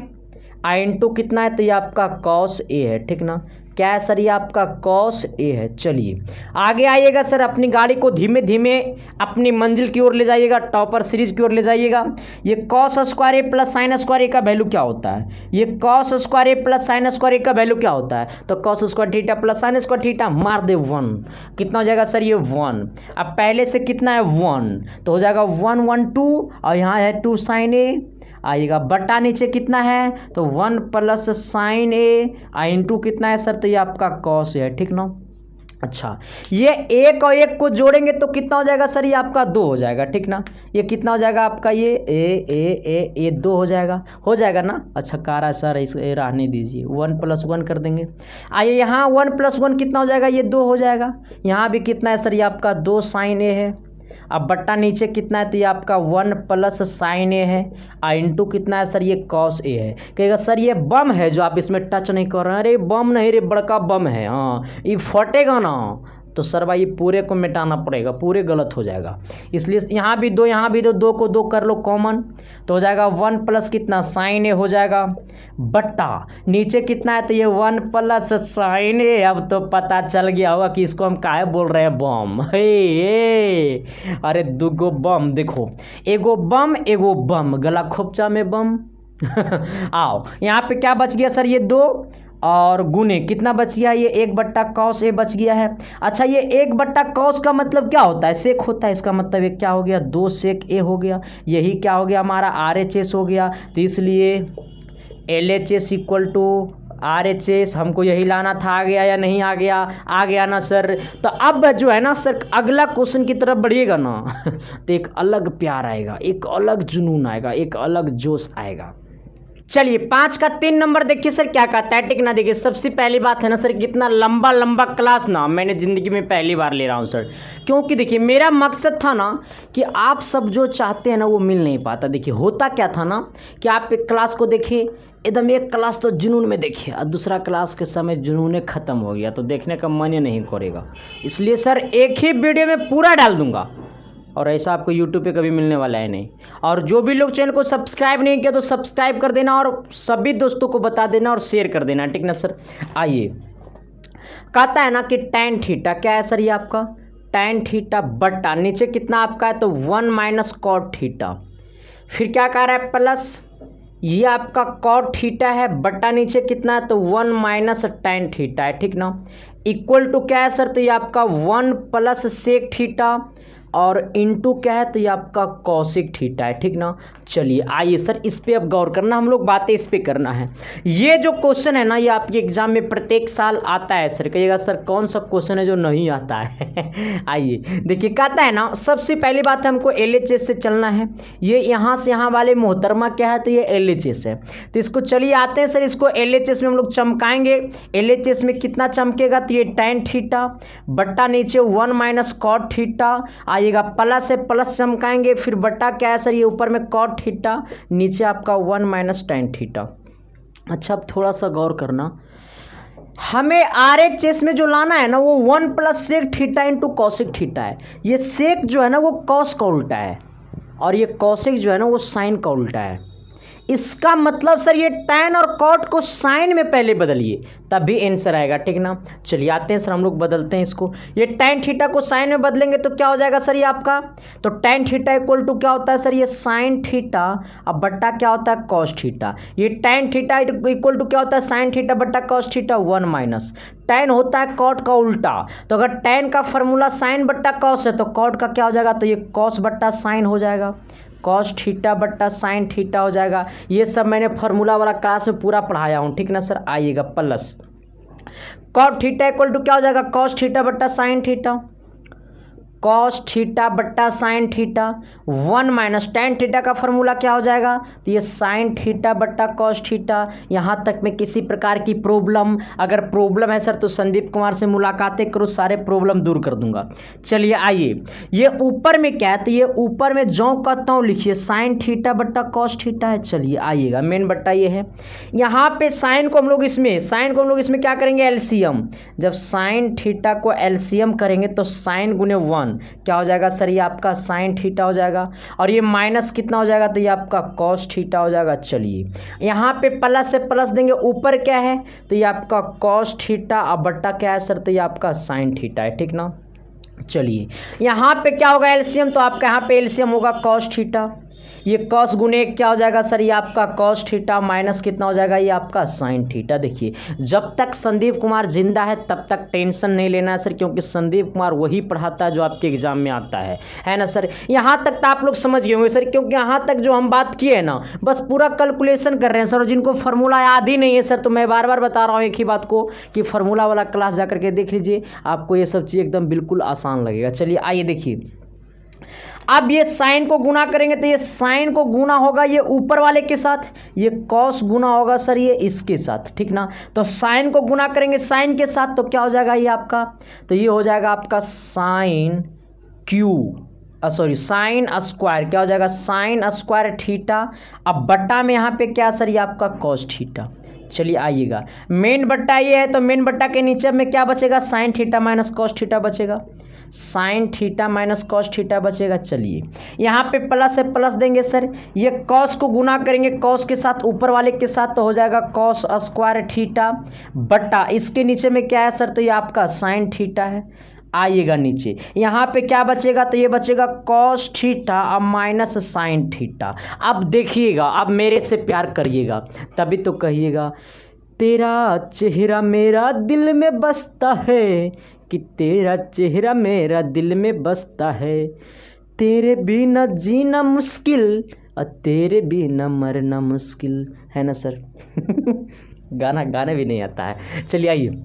इंटू कितना है, तो ये आपका कॉस ए है, ठीक ना। क्या है सर, ये आपका कॉस ए है। चलिए आगे आइएगा सर, अपनी गाड़ी को धीमे धीमे अपनी मंजिल की ओर ले जाइएगा, टॉपर सीरीज की ओर ले जाइएगा। ये कॉस स्क्वायर ए प्लस साइन स्क्वायर ए का वैल्यू क्या होता है, ये कॉस स्क्वायर ए प्लस साइन स्क्वायर ए का वैल्यू क्या होता है, तो cos square theta plus sign square theta, मार दे 1, कितना हो जाएगा सर, ये 1। अब पहले से कितना है 1, तो हो जाएगा 1 1 2 और यहाँ है 2 साइन ए आइएगा, बटा नीचे कितना है, तो 1 प्लस साइन ए इंटू कितना है सर, तो ये आपका कॉस है, ठीक ना। अच्छा, ये एक और एक को जोड़ेंगे तो कितना हो जाएगा सर? ये आपका 2 हो जाएगा, ठीक ना। ये कितना हो जाएगा आपका? ये ए 2 हो जाएगा ना। अच्छा कारा सर, इस रहने दीजिए, 1 + 1 कर देंगे। आइए यहाँ 1 + 1 कितना हो जाएगा? ये 2 हो जाएगा। यहाँ भी कितना है सर? ये आपका 2 sin a है। अब बट्टा नीचे कितना है? तो ये आपका 1 + sin a है। इंटू कितना है सर? ये cos a है। कहेगा सर ये बम है जो आप इसमें टच नहीं कर रहे हैं। अरे बम नहीं रे, बड़का बम है, हाँ ये फटेगा ना। तो सर भाई ये पूरे को मिटाना पड़ेगा, पूरे गलत हो जाएगा। इसलिए यहाँ भी 2, यहाँ भी 2, 2 को 2 कर लो कॉमन, तो हो जाएगा 1 + कितना sin a हो जाएगा, बट्टा नीचे कितना है? तो ये 1 + sin a। अब तो पता चल गया होगा कि इसको हम काहे बोल रहे हैं, बम। हे अरे 2 गो बम, देखो एगो बम गला खोपचा में बम। आओ यहाँ पे क्या बच गया सर? ये 2 और गुने कितना बच गया? ये 1/cos a बच गया है। अच्छा ये 1/cos का मतलब क्या होता है? सेक होता है। इसका मतलब ये क्या हो गया? 2 sec a हो गया। यही क्या हो गया हमारा? RHS हो गया। तो इसलिए LHS = RHS। हमको यही लाना था। आ गया या नहीं आ गया? आ गया ना सर। तो अब जो है ना सर, अगला क्वेश्चन की तरफ बढ़िएगा ना तो एक अलग प्यार आएगा, एक अलग जुनून आएगा, एक अलग जोश आएगा। चलिए 5 का 3 नंबर देखिए सर क्या कहता है, टिक ना। देखिए सबसे पहली बात है ना सर, कितना लंबा क्लास ना मैंने ज़िंदगी में पहली बार ले रहा हूँ सर। क्योंकि देखिए मेरा मकसद था ना कि आप सब जो चाहते हैं ना वो मिल नहीं पाता। देखिए होता क्या था ना कि आप एक क्लास को देखिए, एकदम एक क्लास तो जुनून में देखिए और दूसरा क्लास के समय जुनून ख़त्म हो गया तो देखने का मन ही नहीं करेगा। इसलिए सर एक ही वीडियो में पूरा डाल दूंगा और ऐसा आपको YouTube पे कभी मिलने वाला है नहीं। और जो भी लोग चैनल को सब्सक्राइब नहीं किया तो सब्सक्राइब कर देना और सभी दोस्तों को बता देना और शेयर कर देना, ठीक ना सर। आइए कहता है ना कि tan थीटा क्या है सर? ये आपका tan थीटा बट्टा नीचे कितना आपका है? तो 1 - cot थीटा। फिर क्या कह रहा है? प्लस ये आपका cot थीटा है, बट्टा नीचे कितना है? तो 1 - tan थीटा है, ठीक ना। इक्वल टू क्या है सर? तो ये आपका 1 + sec थीटा और इनटू क्या है? तो ये आपका कॉसिक थीटा है, ठीक ना। चलिए आइए सर इस पे अब गौर करना, हम लोग बातें इस पे करना है। ये जो क्वेश्चन है ना ये आपके एग्जाम में प्रत्येक साल आता है सर। कहिएगा सर कौन सा क्वेश्चन है जो नहीं आता है आइए देखिए कहता है ना, सबसे पहली बात है हमको LHS से चलना है। ये यहाँ से यहाँ वाले मोहतरमा क्या है? तो ये LHS है। तो इसको चलिए आते हैं सर, इसको LHS में हम लोग चमकाएंगे। LHS में कितना चमकेगा? तो ये tan थीटा बट्टा नीचे 1 - cot थीटा आइएगा, प्लस से प्लस चमकाएंगे, फिर बट्टा क्या है सर? ये ऊपर में cot थीटा, नीचे आपका 1 - tan थीटा। अच्छा अब थोड़ा सा गौर करना, हमें RHS में जो लाना है ना वो 1 + sec theta into cosec theta है। ये सेक जो है ना वो कॉस का उल्टा है और ये कॉसिक जो है ना वो साइन का उल्टा है। इसका मतलब सर ये tan और cot को साइन में पहले बदलिए तभी आंसर आएगा, ठीक ना। चलिए आते हैं सर हम लोग बदलते हैं इसको। ये tan थीटा को साइन में बदलेंगे तो क्या हो जाएगा सर? ये आपका तो tan थीटा इक्वल टू क्या होता है सर? ये साइन थीटा अब बट्टा क्या होता है? cos theta. ये tan थीटा इक्वल टू क्या होता है? साइन थीटा बट्टा cos थीटा 1 - tan होता है cot का उल्टा। तो अगर tan का फॉर्मूला साइन बट्टा cos है तो cot का क्या हो जाएगा? तो ये cos बट्टा साइन हो जाएगा, cos थीटा बट्टा साइन थीटा हो जाएगा। ये सब मैंने फार्मूला वाला क्लास में पूरा पढ़ाया हूँ, ठीक ना सर। आइएगा plus cot theta equal to क्या हो जाएगा? cos थीटा बट्टा साइन थीटा, cos थीटा बट्टा साइन थीटा 1 - tan थीटा का फॉर्मूला क्या हो जाएगा? तो ये साइन थीटा बट्टा cos थीटा। यहाँ तक में किसी प्रकार की प्रॉब्लम अगर प्रॉब्लम है सर तो संदीप कुमार से मुलाकातें करो, सारे प्रॉब्लम दूर कर दूंगा। चलिए आइए ये ऊपर में क्या है? तो ये ऊपर में जो कहता हूँ लिखिए साइन थीटा बट्टा cos थीटा है। चलिए आइएगा मेन बट्टा ये है। यहाँ पे साइन को हम लोग इसमें क्या करेंगे? एलसीएम। जब साइन थीटा को एलसीएम करेंगे तो साइन गुने 1 क्या हो जाएगा सर? ये आपका साइन थीटा हो जाएगा और ये माइनस कितना हो जाएगा? तो ये आपका cos थीटा हो जाएगा। चलिए यहाँ पे प्लस से प्लस देंगे, ऊपर क्या है? तो ये आपका cos थीटा अब बट्टा क्या है सर? तो ये आपका साइन थीटा है, ठीक ना। चलिए यहाँ पे क्या होगा? एलसीएम, तो आपका यहाँ पे एलसीएम होगा cos थीटा। ये कॉस गुने क्या हो जाएगा सर, ये आपका कॉस थीटा माइनस कितना हो जाएगा, ये आपका साइन थीटा। देखिए जब तक संदीप कुमार जिंदा है तब तक टेंशन नहीं लेना है सर, क्योंकि संदीप कुमार वही पढ़ाता है जो आपके एग्जाम में आता है ना सर। यहाँ तक तो आप लोग समझ गए होंगे सर, क्योंकि यहाँ तक जो हम बात किए हैं ना बस पूरा कैलकुलेशन कर रहे हैं सर, और जिनको फार्मूला याद ही नहीं है सर, तो मैं बार बार बता रहा हूँ एक ही बात को कि फार्मूला वाला क्लास जा करके देख लीजिए, आपको ये सब चीज़ एकदम बिल्कुल आसान लगेगा। चलिए आइए देखिए, अब ये साइन को गुना करेंगे तो ये साइन को गुना होगा ये ऊपर वाले के साथ, ये कॉस गुना होगा सर ये इसके साथ, ठीक ना। तो साइन को गुना करेंगे साइन के साथ तो क्या हो जाएगा ये आपका, तो ये हो जाएगा आपका sine cube sorry sine square, क्या हो जाएगा साइन स्क्वायर थीटा। अब बट्टा में यहाँ पे क्या सर, ये आपका कॉस थीटा। चलिए आइएगा, मेन बट्टा ये है तो मेन बट्टा के नीचे में क्या बचेगा, sine theta minus cos theta बचेगा, sine theta minus cos theta बचेगा। चलिए यहाँ पे प्लस है, प्लस देंगे सर, ये कॉस को गुना करेंगे कॉस के साथ ऊपर वाले के साथ तो हो जाएगा कॉस स्क्वायर थीटा बट्टा इसके नीचे में क्या है सर, तो ये आपका साइन थीटा है। आइएगा नीचे यहाँ पे क्या बचेगा, तो ये बचेगा कॉस थीटा अब माइनस साइन थीटा। अब देखिएगा, अब मेरे से प्यार करिएगा तभी तो कहिएगा, तेरा चेहरा मेरा दिल में बसता है, कि तेरा चेहरा मेरा दिल में बसता है, तेरे बिना जीना मुश्किल और तेरे बिना मरना मुश्किल, है ना सर। गाने भी नहीं आता है। चलिए आइए,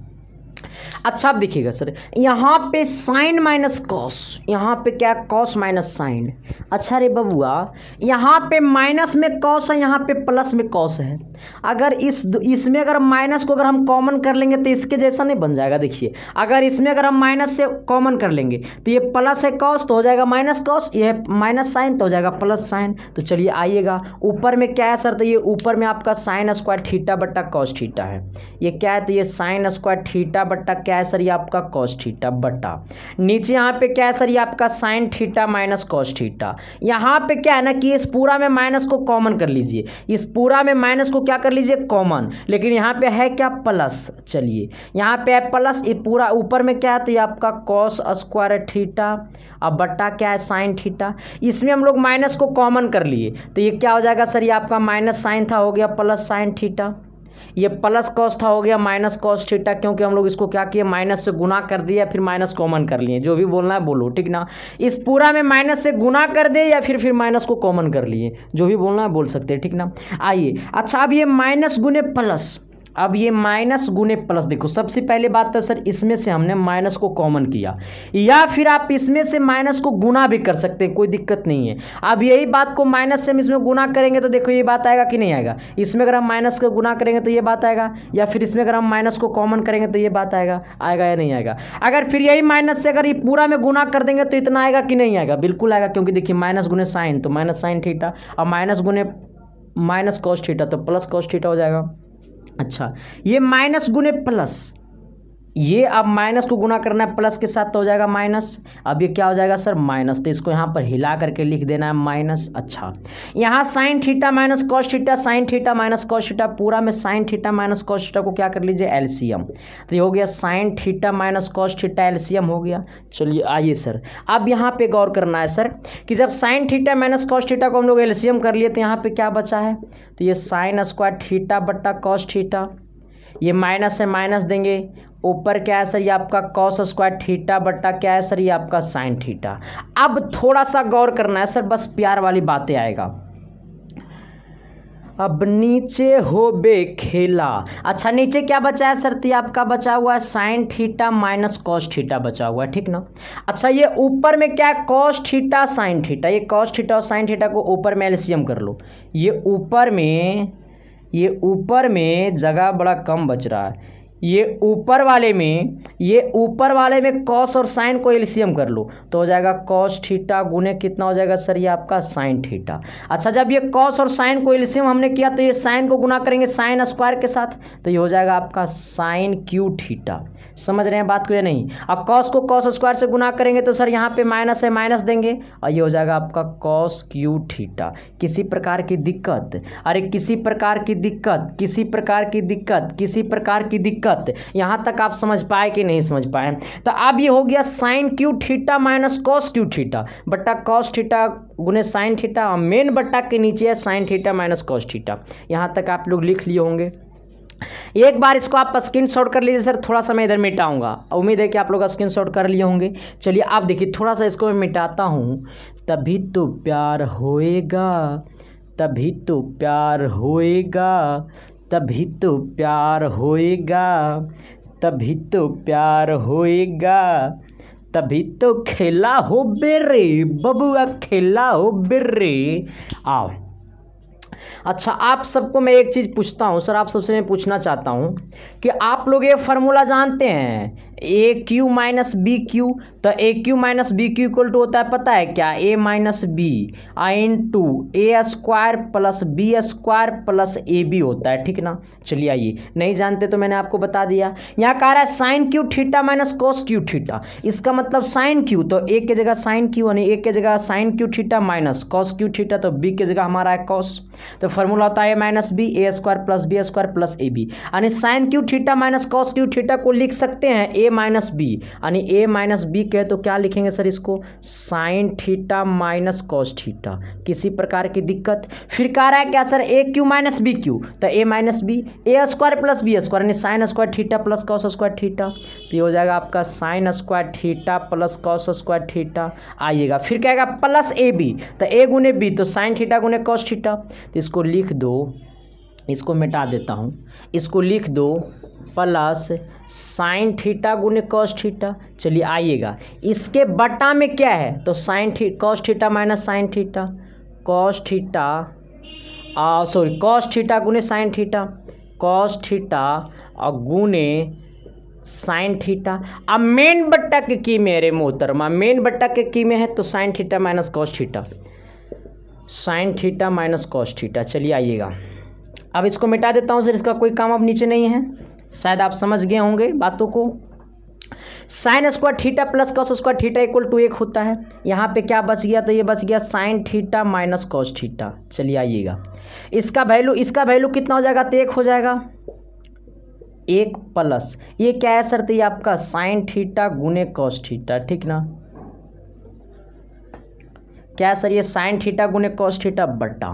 अच्छा आप देखिएगा सर, यहाँ पे साइन माइनस कॉस, यहाँ पे क्या कॉस माइनस साइन। अच्छा रे बबुआ, यहाँ पे माइनस में कॉस है, यहाँ पे प्लस में कॉस है। अगर इसमें अगर माइनस को अगर हम कॉमन कर लेंगे तो इसके जैसा नहीं बन जाएगा। देखिए अगर इसमें अगर हम माइनस से कॉमन कर लेंगे तो ये प्लस है कॉस तो हो जाएगा माइनस कॉस, ये है माइनस साइन तो हो जाएगा प्लस साइन। तो चलिए आइएगा, ऊपर में क्या है सर, तो ये ऊपर में आपका साइन स्क्वायर थीटा बट्टा कॉस थीटा है। ये क्या है, तो ये साइन स्क्वायर थीटा बट्टा क्या है सर, ये आपका कॉस थीटा बट्टा नीचे यहाँ पे क्या है सर, ये आपका sign theta minus cos theta. यहाँ पे क्या है ना कि इस पूरा में माइनस को कॉमन कर लीजिए, इस पूरा में माइनस को क्या कर लीजिए कॉमन, लेकिन यहाँ पे है क्या प्लस। चलिए यहाँ पे है प्लस, ये पूरा ऊपर में क्या है, तो ये आपका कॉस स्क्वायर थीटा अब बट्टा क्या है साइन थीटा। इसमें हम लोग माइनस को कॉमन कर लिए तो ये क्या हो जाएगा सर, ये आपका माइनस साइन था हो गया प्लस साइन थीटा, ये प्लस कॉस था हो गया माइनस कॉस थीटा, क्योंकि हम लोग इसको क्या किए माइनस से गुना कर दिया फिर माइनस कॉमन कर लिए। जो भी बोलना है बोलो, ठीक ना। इस पूरा में माइनस से गुना कर दे या फिर माइनस को कॉमन कर लिए, जो भी बोलना है बोल सकते हैं, ठीक ना। आइए अच्छा, अब ये माइनस गुने प्लस, अब ये माइनस गुने प्लस, देखो सबसे पहले बात तो सर इसमें से हमने माइनस को कॉमन किया, या फिर आप इसमें से माइनस को गुना भी कर सकते हैं, कोई दिक्कत नहीं है। अब यही बात को माइनस से हम इसमें गुना करेंगे तो देखो ये बात आएगा कि नहीं आएगा। इसमें अगर हम माइनस को गुना करेंगे तो ये बात आएगा, या फिर इसमें अगर हम माइनस को कॉमन करेंगे तो ये बात आएगा, आएगा या नहीं आएगा। अगर फिर यही माइनस से अगर ये पूरा में गुना कर देंगे तो इतना आएगा कि नहीं आएगा, बिल्कुल आएगा, क्योंकि देखिए माइनस गुने साइन तो माइनस साइन थीटा, और माइनस गुने माइनस कॉस थीटा तो प्लस कॉस थीटा हो जाएगा। अच्छा ये माइनस गुने प्लस, ये अब माइनस को गुना करना है प्लस के साथ तो हो जाएगा माइनस, अब ये क्या हो जाएगा सर माइनस, तो इसको यहाँ पर हिला करके लिख देना है माइनस। अच्छा यहाँ sign theta minus cos theta, sine theta minus cos theta, पूरा में sign theta minus cos theta को क्या कर लीजिए एलसीएम, तो ये हो गया sign theta minus cos theta LCM हो गया। चलिए आइए सर, अब यहाँ पे गौर करना है सर कि जब sign theta minus cos theta को हम लोग एलसीएम कर लिए तो यहाँ पे क्या बचा है, तो ये साइन स्क्वायर थीटा बट्टा कॉस थीटा, ये माइनस है माइनस देंगे, ऊपर क्या है सर ये आपका कॉस स्क्वायर थीटा बट्टा क्या है सर ये आपका साइन थीटा। अब थोड़ा सा गौर करना है सर, बस प्यार वाली बातें आएगा। अब नीचे हो बे खेला, अच्छा नीचे क्या बचा है सर, तो आपका बचा हुआ है sine theta minus cos theta बचा हुआ है, ठीक ना। अच्छा ये ऊपर में क्या है कॉस थीटा साइन थीटा, ये कॉस थीटा और साइन थीटा को ऊपर में एलसीएम कर लो, ये ऊपर में जगह बड़ा कम बच रहा है, ये ऊपर वाले में कॉस और साइन को एलसीएम कर लो तो हो जाएगा कॉस थीटा गुने कितना हो जाएगा सर ये आपका साइन थीटा। अच्छा जब ये कॉस और साइन को एलसीएम हमने किया तो ये साइन को गुना करेंगे साइन स्क्वायर के साथ तो ये हो जाएगा आपका साइन क्यू थीटा। समझ रहे हैं बात को या नहीं। अब कॉस को कॉस स्क्वायर से गुना करेंगे तो सर यहाँ पे माइनस है माइनस देंगे और ये हो जाएगा आपका कॉस क्यू थीटा। किसी प्रकार की दिक्कत, अरे किसी प्रकार की दिक्कत दिक्कत। यहाँ तक आप समझ पाए कि नहीं समझ पाए? तो अब ये हो गया sine cube theta minus cos cube theta बट्टा कॉस थीटा गुने साइन थीटा, और मेन बट्टा के नीचे है sine theta minus cos theta. यहाँ तक आप लोग लिख लिए होंगे। एक बार इसको आप स्क्रीन शॉट कर लीजिए सर, थोड़ा सा मैं इधर मिटाऊंगा, उम्मीद है कि आप लोग स्क्रीन शॉट कर लिए होंगे। चलिए आप देखिए, थोड़ा सा इसको मैं मिटाता हूँ। तभी तो प्यार होएगा, तभी तो प्यार होएगा, तभी तो प्यार होएगा, तभी तो प्यार होएगा, तभी तो खेला हो बेरे बबुआ, खेला हो बेरे। आओ, अच्छा आप सबको मैं एक चीज़ पूछता हूँ सर, आप सबसे मैं पूछना चाहता हूँ कि आप लोग ये फार्मूला जानते हैं A cube minus B cube? तो A cube minus B cube equal to होता है पता है क्या? A minus B into A square plus B square plus A B होता है, ठीक ना? चलिए आइए, नहीं जानते तो मैंने आपको बता दिया। यहाँ कह रहा है sine cube theta minus cos cube theta, इसका मतलब साइन क्यू, तो ए के जगह साइन क्यू यानी ए के जगह sine cube theta minus cos cube theta, तो बी के जगह हमारा है कॉस। तो फार्मूला होता है A minus B A square plus B square plus A B, यानी sine cube theta minus cos cube theta को लिख सकते हैं ए माइनस बी, यानी ए माइनस बी कहे तो क्या लिखेंगे सर इसको? Sign theta minus cos theta. किसी प्रकार की दिक्कत? फिर कह रहा है क्या सर? ए क्यू माइनस बी क्यू, तो ए minus B A square plus B square यानी sign square theta plus cos square theta, तो ये हो जाएगा आपका sine square theta plus cos square theta आइएगा। फिर क्या आएगा? प्लस ए बी, तो ए गुने बी तो साइन थीटा गुने कॉस थीटा, तो इसको लिख दो, इसको मिटा देता हूँ, इसको लिख दो प्लस साइन थीटा गुने कॉस थीटा। चलिए आइएगा, इसके बटा में क्या है? तो sine cos theta minus sine theta, cos theta sorry cos theta गुने साइन थीटा, कॉस थीटा और गुने साइन थीटा। अब मेन बट्टा के की मेरे मोहतरमा, मेन बट्टा के की में है तो sine theta minus cos theta, sine theta minus cos theta. चलिए आइएगा, अब इसको मिटा देता हूँ सर, इसका कोई काम अब नीचे नहीं है, शायद आप समझ गए होंगे बातों को। Sine square theta plus cos square theta equal to 1 होता है। यहाँ पे क्या बच गया? तो ये बच गया sign theta minus cos theta. चलिए आइएगा, इसका वैल्यू कितना हो जाएगा? तो 1 हो जाएगा, 1 प्लस ये क्या है सर? तो ये आपका साइन थीटा गुने कॉस थीटा, ठीक ना? क्या है सर? ये साइन थीटा गुने कॉस थीटा बट्टा,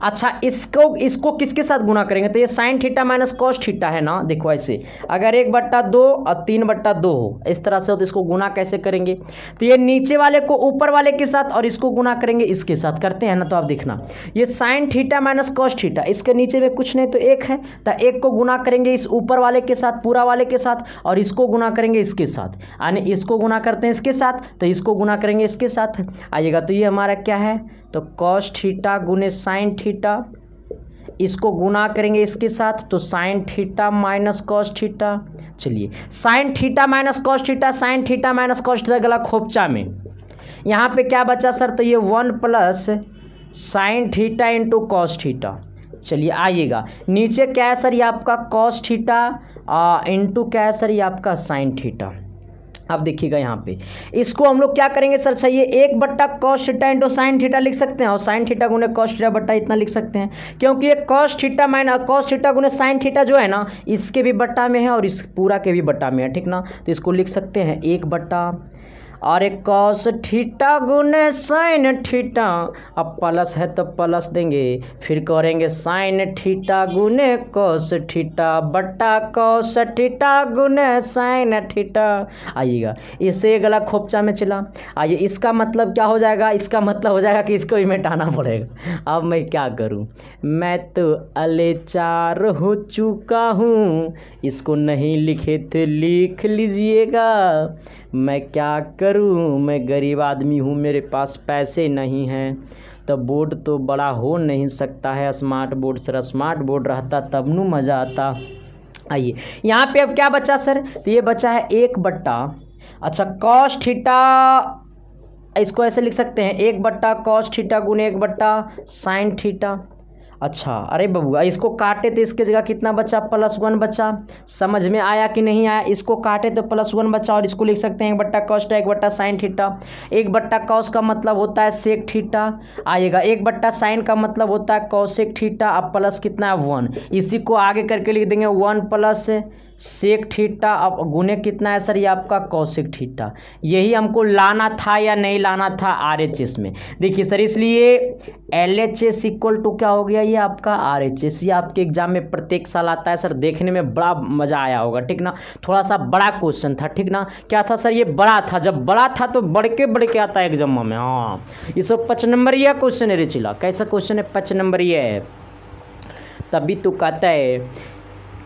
अच्छा इसको किसके साथ गुना करेंगे? तो ये sine theta minus cos theta है ना, देखो ऐसे, अगर 1/2 और 3/2 हो इस तरह से हो तो इसको गुना कैसे करेंगे? तो ये नीचे वाले को ऊपर वाले के साथ और इसको गुना करेंगे इसके साथ, करते हैं ना? तो आप देखना, ये sine theta minus cos theta, इसके नीचे में कुछ नहीं तो 1 है, तो 1 को गुना करेंगे इस ऊपर वाले के साथ, पूरा वाले के साथ, और इसको गुना करेंगे इसके साथ, यानी इसको गुना करते हैं इसके साथ तो इसको गुना करेंगे इसके साथ आइएगा। तो ये हमारा क्या है? तो कॉस थीटा गुने साइन थीटा, इसको गुना करेंगे इसके साथ तो sine theta minus cos theta. चलिए sine theta minus cos theta, sine theta minus cos theta गला खोपचा में, यहाँ पे क्या बचा सर? तो ये 1 plus sine theta into cos theta. चलिए आइएगा, नीचे क्या है सर? ये आपका कॉस थीटा इंटू क्या है सर? ये आपका साइन थीटा। अब देखिएगा यहाँ पे इसको हम लोग क्या करेंगे सर? चाहिए 1 cos theta into sine theta लिख सकते हैं, और साइन थीटा गुने कॉस थीटा बट्टा इतना लिख सकते हैं, क्योंकि ये cos theta minus cos theta गुने साइन थीटा जो है ना, इसके भी बट्टा में है और इस पूरा के भी बट्टा में है, ठीक ना? तो इसको लिख सकते हैं 1 और एक कॉस थीटा गुने साइन थीटा, अब प्लस है तो प्लस देंगे, फिर करेंगे साइन थीटा गुने कॉस थीटा बट्टा कॉस थीटा गुने साइन थीटा आइएगा। इससे गला खोपचा में चला। आइए इसका मतलब क्या हो जाएगा? इसका मतलब हो जाएगा कि इसको भी मिटाना पड़ेगा। अब मैं क्या करूं? मैं तो अलेचार हो चुका हूं, इसको नहीं लिखे तो लिख लीजिएगा। मैं क्या करूं? मैं गरीब आदमी हूं, मेरे पास पैसे नहीं हैं, तो बोर्ड तो बड़ा हो नहीं सकता है smart board. Sir smart board रहता तब नू मज़ा आता। आइए यहाँ पे अब क्या बचा सर? तो ये बचा है 1 अच्छा कॉस थीटा, इसको ऐसे लिख सकते हैं 1 कॉस थीटा गुने 1 साइन थीटा। अच्छा अरे बबुआ इसको काटे तो इसके जगह कितना बचा? +1 बचा। समझ में आया कि नहीं आया? इसको काटे तो +1 बचा, और इसको लिख सकते हैं 1 कॉस 1 साइन थीटा। 1 कॉस का मतलब होता है सेक थीटा आएगा, 1 साइन का मतलब होता है कॉसेक थीटा। अब प्लस कितना है? 1, इसी को आगे करके लिख देंगे 1 प्लस सेक थीटा अब गुने कितना है सर ये आपका कॉसेक थीटा। यही हमको लाना था या नहीं लाना था RHS में। देखिए सर इसलिए LHS इक्वल टू क्या हो गया ये आपका RHS। ये आपके एग्जाम में प्रत्येक साल आता है सर, देखने में बड़ा मज़ा आया होगा ठीक ना। थोड़ा सा बड़ा क्वेश्चन था ठीक ना। क्या था सर ये बड़ा था, जब बड़ा था तो बढ़ के आता है एग्जाम में। हाँ ये सब 5 नंबर यह क्वेश्चन है रे चिला। कैसा क्वेश्चन है 5 नंबर ये है। तभी तो कहता है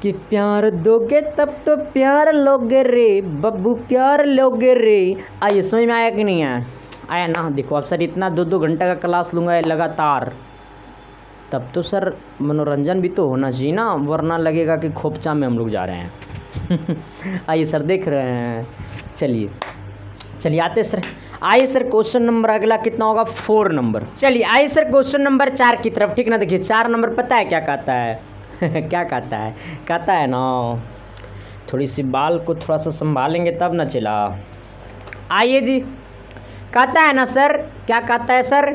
कि प्यार दोगे तब तो प्यार लोगे रे बब्बू प्यार लोगे रे। आइए समझ में आया कि नहीं आया? आया ना। देखो अब सर इतना 2-2 घंटा का क्लास लूँगा लगातार, तब तो सर मनोरंजन भी तो होना चाहिए ना, वरना लगेगा कि खोपचा में हम लोग जा रहे हैं। आइए सर देख रहे हैं। चलिए आते सर। आइए सर क्वेश्चन नंबर अगला कितना होगा 4 नंबर। चलिए आइए सर क्वेश्चन नंबर 4 की तरफ ठीक ना। देखिए 4 नंबर पता है क्या कहता है? क्या कहता है ना, थोड़ी सी बाल को थोड़ा सा संभालेंगे तब ना चला। आइए जी कहता है ना सर, क्या कहता है सर?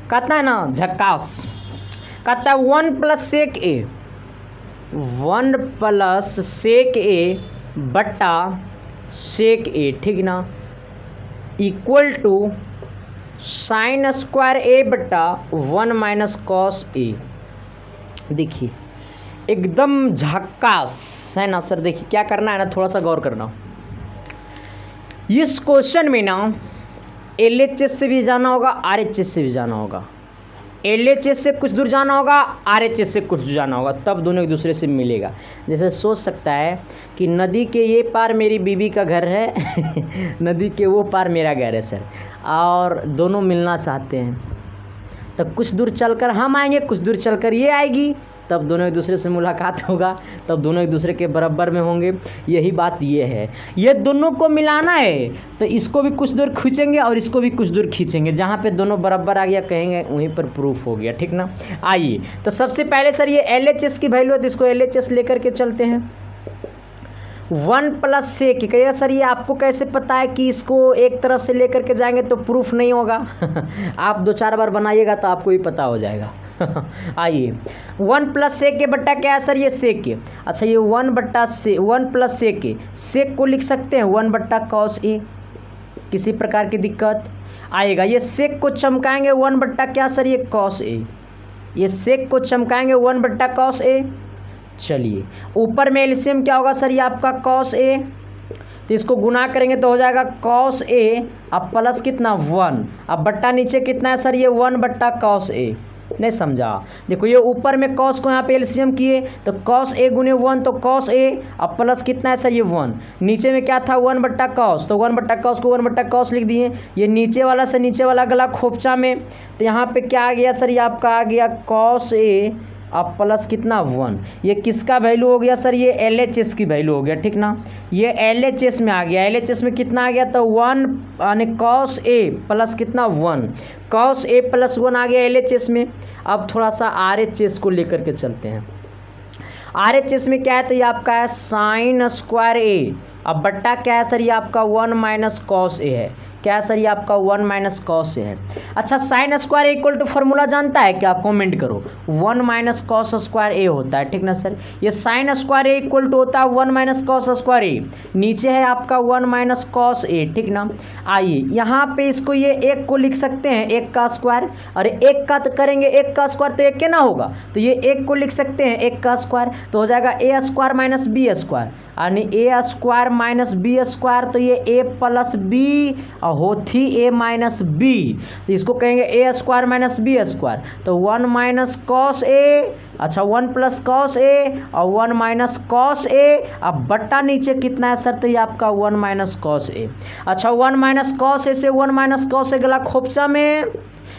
कहता है ना झक्कास। कहता है 1 + सेक ए 1 + सेक ए बट्टा सेक ए ठीक ना इक्वल टू साइन स्क्वायर ए बट्टा 1 - कॉस ए। देखिए एकदम झक्कास है ना सर। देखिए क्या करना है ना, थोड़ा सा गौर करना। इस क्वेश्चन में ना LHS से भी जाना होगा, RHS से भी जाना होगा। LHS से कुछ दूर जाना होगा, RHS से कुछ दूर जाना होगा, तब दोनों एक दूसरे से मिलेगा। जैसे सोच सकता है कि नदी के ये पार मेरी बीबी का घर है नदी के वो पार मेरा घर है सर, और दोनों मिलना चाहते हैं। तब कुछ दूर चलकर हम आएंगे, कुछ दूर चलकर ये आएगी, तब दोनों एक दूसरे से मुलाकात होगा, तब दोनों एक दूसरे के बराबर में होंगे। यही बात ये है। ये दोनों को मिलाना है तो इसको भी कुछ दूर खींचेंगे और इसको भी कुछ दूर खींचेंगे। जहाँ पे दोनों बराबर आ गया कहेंगे वहीं पर प्रूफ हो गया ठीक ना। आइए तो सबसे पहले सर ये LHS की वैल्यू है तो इसको LHS लेकर के चलते हैं। 1 + सेक कहिएगा सर ये आपको कैसे पता है कि इसको एक तरफ से लेकर के जाएंगे तो प्रूफ नहीं होगा? आप 2-4 बार बनाइएगा तो आपको भी पता हो जाएगा। आइए 1 + सेक के बट्टा क्या है सर ये सेक के। अच्छा ये 1 + सेक के, सेक को लिख सकते हैं 1 / कॉस ए। किसी प्रकार की दिक्कत आएगा? ये सेक को चमकाएंगे 1 / क्या सर ये कॉस ए। ये सेक को चमकाएंगे 1 / कॉस ए। चलिए ऊपर में एलसीएम क्या होगा सर ये आपका कॉस ए, तो इसको गुना करेंगे तो हो जाएगा कॉस ए अब प्लस कितना 1, अब बट्टा नीचे कितना है सर ये 1 / कॉस ए। नहीं समझा? देखो ये ऊपर में कॉस को यहाँ पे एलसीएम किए तो कॉस ए गुने 1 तो कॉस ए, अब प्लस कितना है सर ये 1, नीचे में क्या था 1 / कॉस, तो 1 / कॉस को 1 / कॉस लिख दिए। ये नीचे वाला से नीचे वाला गला खोपचा में, तो यहाँ पे क्या आ गया सर ये आपका आ गया कॉस ए अब प्लस कितना 1। ये किसका वैल्यू हो गया सर ये LHS की वैल्यू हो गया ठीक ना। ये LHS में आ गया। LHS में कितना आ गया तो 1 यानी कॉस ए प्लस कितना 1, कॉस ए + 1 आ गया LHS में। अब थोड़ा सा RHS को लेकर के चलते हैं। RHS में क्या है तो ये आपका है साइन स्क्वायर ए, अब बट्टा क्या है सर ये आपका 1 - कॉस ए है। क्या सर ये आपका 1 - कॉस है। अच्छा sine square equal to formula जानता है क्या? कमेंट करो। 1 - कॉस स्क्वायर ए होता है ठीक ना सर। ये sine square A equal to होता है 1 - कॉस स्क्वायर ए, नीचे है आपका 1 - कॉस ए ठीक ना। आइए यहाँ पे इसको ये 1 को लिख सकते हैं 1 का स्क्वायर, और 1 का तो करेंगे 1 का स्क्वायर तो 1 के ना होगा, तो ये 1 को लिख सकते हैं 1 का स्क्वायर, तो हो जाएगा A² - B² यानी A² - B², तो ये A + B होती A - B, तो इसको कहेंगे A² - B², तो 1 - कॉस ए, अच्छा 1 + कॉस ए और 1 - कॉस ए, अब बट्टा नीचे कितना है सर तो ये आपका 1 - कॉस ए। अच्छा 1 - कॉस ए से 1 - कॉस ए गला खोपचा में,